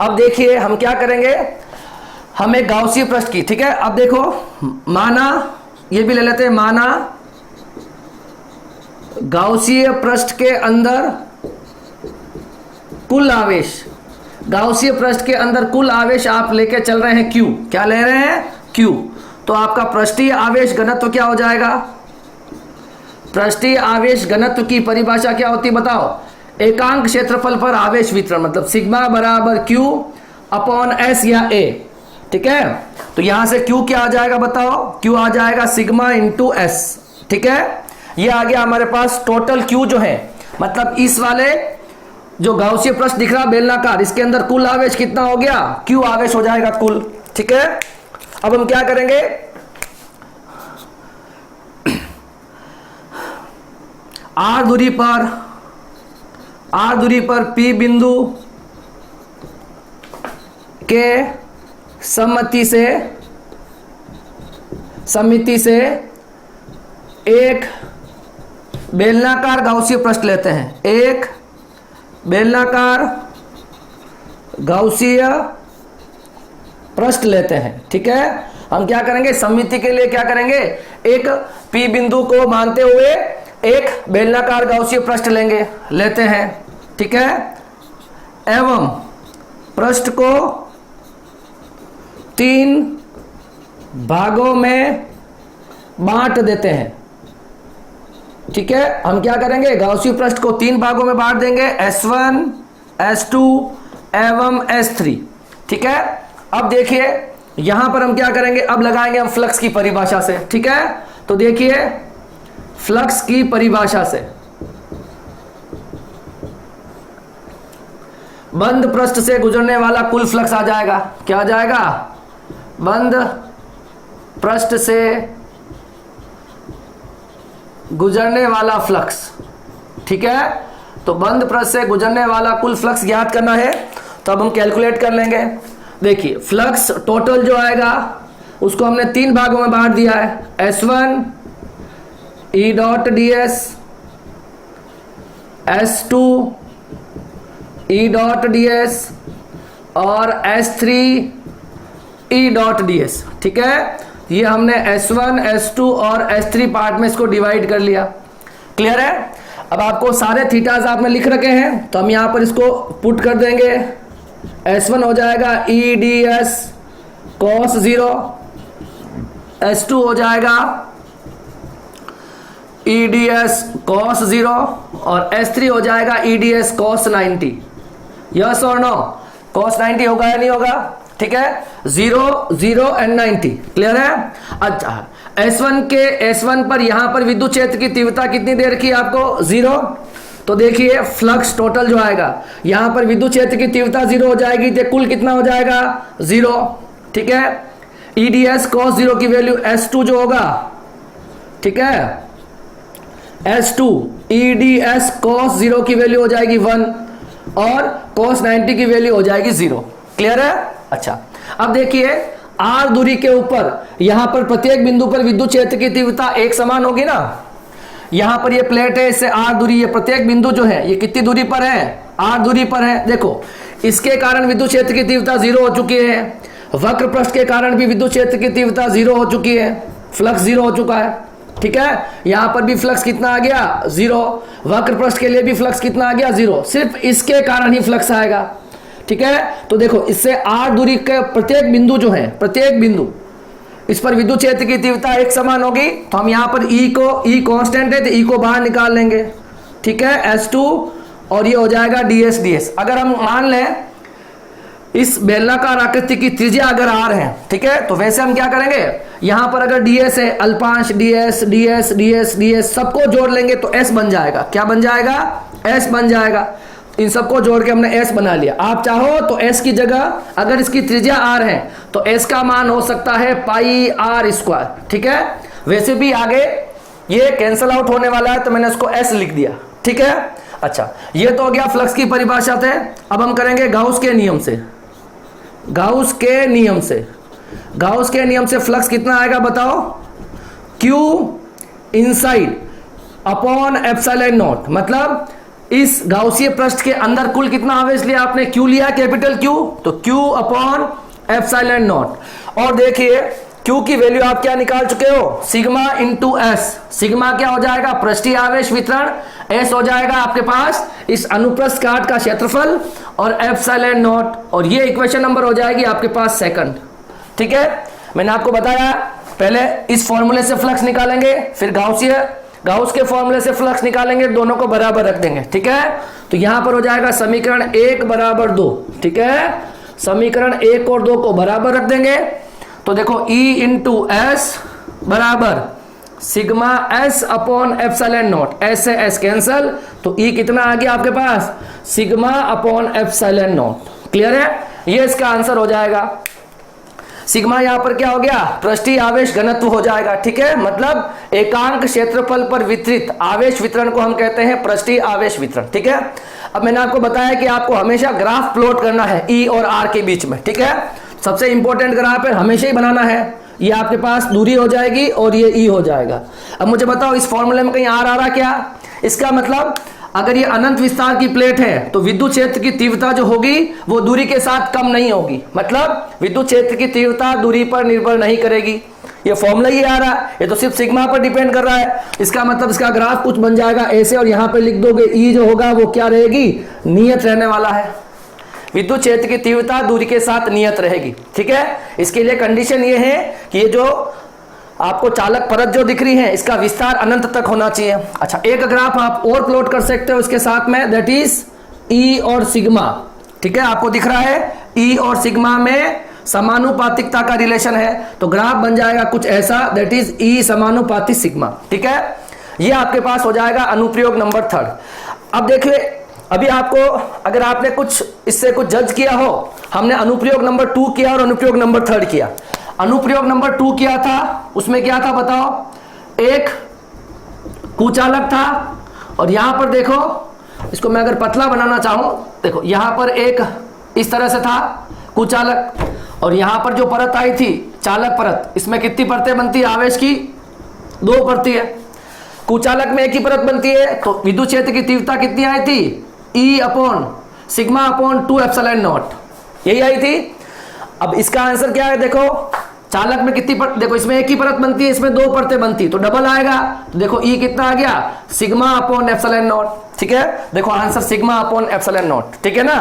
अब देखिए हम क्या करेंगे, हम एक गाउसीय पृष्ठ की, ठीक है, अब देखो, माना ये भी ले लेते हैं, माना गाउसीय पृष्ठ के अंदर कुल आवेश, गाउसीय पृष्ठ के अंदर कुल आवेश आप लेके चल रहे हैं Q। क्या ले रहे हैं, Q। तो आपका पृष्ठीय आवेश घनत्व क्या हो जाएगा, पृष्ठीय आवेश घनत्व की परिभाषा क्या होती है बताओ, एकांक क्षेत्रफल पर आवेश वितरण, मतलब सिग्मा बराबर Q अपॉन S या A। ठीक है, तो यहां से Q क्या आ जाएगा बताओ, Q आ जाएगा सिग्मा इंटू S। ठीक है, ये आ गया हमारे पास टोटल Q जो है, मतलब इस वाले जो गाउसीय पृष्ठ दिख रहा बेलनाकार, इसके अंदर कुल आवेश कितना हो गया, Q आवेश हो जाएगा कुल। ठीक है, अब हम क्या करेंगे, R दूरी पर P बिंदु के समिति से एक बेलनाकार गाउसीय पृष्ठ लेते हैं, एक बेलनाकार गाउसीय पृष्ठ लेते हैं। ठीक है, हम क्या करेंगे, समिति के लिए क्या करेंगे, एक P बिंदु को मानते हुए एक बेलनाकार गाउसीय पृष्ठ लेते हैं। ठीक है, एवं पृष्ठ को 3 भागों में बांट देते हैं। ठीक है, हम क्या करेंगे, गाउसीय पृष्ठ को 3 भागों में बांट देंगे, S1, S2 एवं S3। ठीक है, अब देखिए यहां पर हम क्या करेंगे, अब लगाएंगे हम फ्लक्स की परिभाषा से। ठीक है, तो देखिए फ्लक्स की परिभाषा से, बंद पृष्ठ से गुजरने वाला कुल फ्लक्स आ जाएगा। क्या आ जाएगा? बंद पृष्ठ से गुजरने वाला फ्लक्स। ठीक है, तो बंद पृष्ठ से गुजरने वाला कुल फ्लक्स ज्ञात करना है, तो अब हम कैलकुलेट कर लेंगे। देखिए फ्लक्स टोटल जो आएगा उसको हमने 3 भागों में बांट दिया है, S1 E dot ds, S2 E dot ds और S3 E डॉट ds। ठीक है, ये हमने S1 S2 और S3 पार्ट में इसको डिवाइड कर लिया। क्लियर है? अब आपको सारे थीटाज आपने लिख रखे हैं, तो हम यहां पर इसको पुट कर देंगे। S1 हो जाएगा E ds cos 0, S2 हो जाएगा E ds cos 0 और S3 हो जाएगा E ds cos 90। यस और नो? cos 90 होगा या नहीं होगा? ठीक है, 0 0 एंड 90। क्लियर है? अच्छा, S1 पर यहां पर विद्युत क्षेत्र की तीव्रता कितनी दे रखी है आपको? 0। तो देखिए फ्लक्स टोटल जो आएगा, यहां पर विद्युत क्षेत्र की तीव्रता 0 हो जाएगी, तो कुल कितना हो जाएगा? 0। ठीक है, E ds cos 0 की वैल्यू S2 जो होगा, ठीक है, S2 E ds cos 0 की वैल्यू हो जाएगी 1 और cos 90 की वैल्यू हो जाएगी 0। क्लियर है? अच्छा, अब देखिए R दूरी के ऊपर यहां पर प्रत्येक बिंदु पर विद्युत क्षेत्र की तीव्रता एक समान होगी ना। यहां पर ये प्लेट है, इससे R दूरी, ये प्रत्येक बिंदु जो है ये कितनी दूरी पर है? R दूरी पर है। देखो इसके कारण विद्युत क्षेत्र की तीव्रता 0 हो चुकी है, वक्र पृष्ठ के कारण भी विद्युत क्षेत्र की तीव्रता 0 हो चुकी है, फ्लक्स 0 हो चुका है। ठीक है, यहां पर भी फ्लक्स कितना आ गया? 0। वक्र पृष्ठ के लिए भी फ्लक्स कितना आ गया? 0। सिर्फ इसके कारण ही फ्लक्स आएगा। ठीक है, तो देखो इससे R दूरी के प्रत्येक बिंदु जो है, प्रत्येक बिंदु, इस पर विद्युत क्षेत्र की तीव्रता एक समान होगी। तो हम यहां पर E कांस्टेंट है तो E को बाहर निकाल लेंगे। ठीक है, S2 और ये हो जाएगा ds। अगर हम मान लें इस बेलनाकार आकृति की त्रिज्या अगर R है, ठीक है, तो वैसे हम क्या करेंगे, यहां पर अगर ds है, अल्पांश ds सबको जोड़ लेंगे तो S बन जाएगा। क्या बन जाएगा? S बन जाएगा। इन सबको जोड़ के हमने S बना लिया। आप चाहो तो S की जगह अगर इसकी त्रिज्या R है तो S का मान हो सकता है पाई R²। ठीक है, वैसे भी आगे ये कैंसल आउट होने वाला है तो मैंने इसको S लिख दिया। ठीक है, अच्छा, ये तो हो गया फ्लक्स की परिभाषा से। अब हम करेंगे गाउस के नियम से। गाउस के नियम से फ्लक्स कितना आएगा बताओ? Q inside upon epsilon not. मतलब इस गाउसीय पृष्ठ के अंदर कुल कितना आवेश लिया आपने? Q लिया, कैपिटल Q, तो Q अपॉन एप्सिलॉन नॉट। और देखिए Q की वैल्यू आप क्या निकाल चुके हो? Sigma into S। सिग्मा क्या हो जाएगा? पृष्ठीय आवेश वितरण। S हो जाएगा आपके पास इस अनुप्रस्थ काट का क्षेत्रफल और एप्सिलॉन नॉट, और ये इक्वेशन नंबर हो जाएगी आपके पास सेकंड। ठीक है, मैंने आपको बताया पहले इस फॉर्मूले से फ्लक्स निकालेंगे, फिर गाउस के फॉर्मूले से फ्लक्स निकालेंगे, दोनों को बराबर रख देंगे। ठीक है, तो यहां पर हो जाएगा समीकरण 1 बराबर 2। ठीक है, समीकरण 1 और 2 को बराबर रख देंगे, तो देखो E इंटू S बराबर sigma S upon epsilon naught. S से S कैंसल, तो E कितना आ गया आपके पास? Sigma upon epsilon naught. Clear है? ये इसका आंसर हो जाएगा। सिग्मा यहां पर क्या हो गया? पृष्ठीय आवेश घनत्व हो जाएगा। ठीक है, मतलब एकांक क्षेत्रफल पर वितरित आवेश वितरण को हम कहते हैं पृष्ठीय आवेश वितरण। ठीक है, अब मैंने आपको बताया कि आपको हमेशा ग्राफ प्लॉट करना है E और R के बीच में। ठीक है, सबसे इंपॉर्टेंट ग्राफ है, हमेशा ही बनाना है। ये आपके पास दूरी हो जाएगी और ये E हो जाएगा। अब मुझे बताओ इस फॉर्मूले में कहीं R आ रहा क्या? इसका मतलब अगर ये अनंत विस्तार की प्लेट है तो विद्युत क्षेत्र की तीव्रता जो होगी वो दूरी के साथ कम नहीं होगी। मतलब विद्युत क्षेत्र की तीव्रता दूरी पर निर्भर नहीं करेगी। ये फॉर्मूला ही आ रहा है, ये तो सिर्फ सिग्मा पर डिपेंड कर रहा है। इसका मतलब इसका ग्राफ कुछ बन जाएगा ऐसे, और यहां पे लिख दोगे E जो होगा वो क्या रहेगी? नियत रहने वाला है। विद्युत क्षेत्र की तीव्रता दूरी के साथ नियत रहेगी। ठीक है, इसके लिए कंडीशन ये है कि ये जो आपको चालक परत जो दिख रही है इसका विस्तार अनंत तक होना चाहिए। अच्छा, एक ग्राफ आप और प्लॉट कर सकते हो इसके साथ में, दैट इज E और सिग्मा। ठीक है, आपको दिख रहा है E और सिग्मा में समानुपातिकता का रिलेशन है, तो ग्राफ बन जाएगा कुछ ऐसा, दैट इज E समानुपाती सिग्मा। ठीक है, ये आपके पास हो जाएगा अनुप्रयोग नंबर 3। अब देखिए अभी आपको अगर आपने कुछ इससे कुछ जज किया हो, हमने अनुप्रयोग नंबर 2 किया और अनुप्रयोग नंबर 3 किया। अनुप्रयोग नंबर 2 किया था, उसमें क्या था बताओ, एक कुचालक था और यहां पर देखो, इसको मैं अगर पतला बनाना चाहूं, देखो यहां पर एक इस तरह से था कुचालक और यहां पर जो परत आई थी चालक परत, इसमें कितनी परतें बनती है आवेश की? 2 परतें है। कुचालक में एक ही परत बनती है, तो विद्युत क्षेत्र की तीव्रता कितनी आई थी? E upon sigma upon 2 epsilon not, यही आई थी। अब इसका आंसर क्या है? देखो चालक में कितनी परत, देखो इसमें एक ही परत बनती है, इसमें 2 परतें बनती, तो डबल आएगा। तो देखो E कितना आ गया? Sigma upon epsilon not. ठीक है, देखो answer sigma upon epsilon not. ठीक है ना,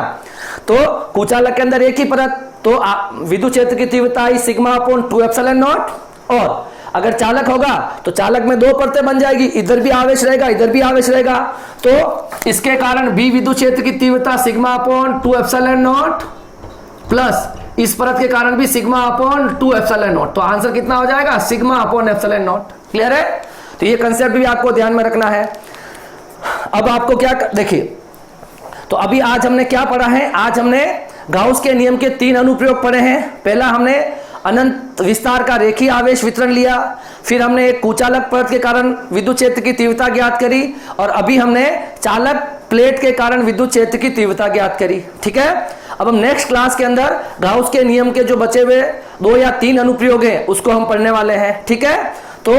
तो कुचालक के अंदर एक ही परत, तो विद्युत क्षेत्र की तीव्रता आई सिग्मा अपॉन 2 एप्सिलॉन नॉट। और अगर चालक होगा तो चालक में 2 परतें बन जाएगी, इधर भी आवेश रहेगा, इधर भी आवेश रहेगा, तो इसके कारण भी विद्युत क्षेत्र की तीव्रता sigma upon 2 epsilon not plus इस परत के कारण भी सिग्मा अपॉन 2 एप्सिलॉन नॉट। तो आंसर कितना हो जाएगा? Sigma upon epsilon naught. Clear है? तो ये कंसेप्ट भी आपको ध्यान में रखना है। अब आपको क्या देखिए, तो अभी आज हमने क्या पढ़ा है? आज हमने गाउस के नियम के 3 अनुप्रयोग पढ़े हैं। पहला हमने अनंत विस्तार का रेखीय आवेश वितरण लिया, फिर हमने एक कुचालक परत के कारण विद्युत क्षेत्र की तीव्रता ज्ञात करी, और अभी हमने चालक प्लेट के कारण विद्युत क्षेत्र की तीव्रता ज्ञात करी। ठीक है, अब हम नेक्स्ट क्लास के अंदर गाउस के नियम के जो बचे हुए 2 या 3 अनुप्रयोग हैं उसको हम पढ़ने वाले हैं। ठीक है, तो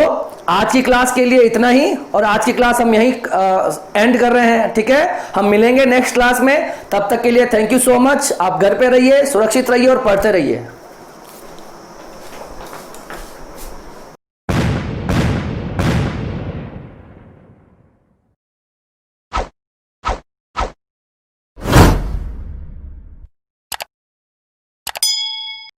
आज की क्लास के लिए इतना ही, और आज की क्लास हम यहीं एंड कर रहे हैं। ठीक है, हम मिलेंगे नेक्स्ट क्लास में, तब तक के लिए थैंक यू सो मच। आप घर पे रहिए, सुरक्षित रहिए और पढ़ते रहिए।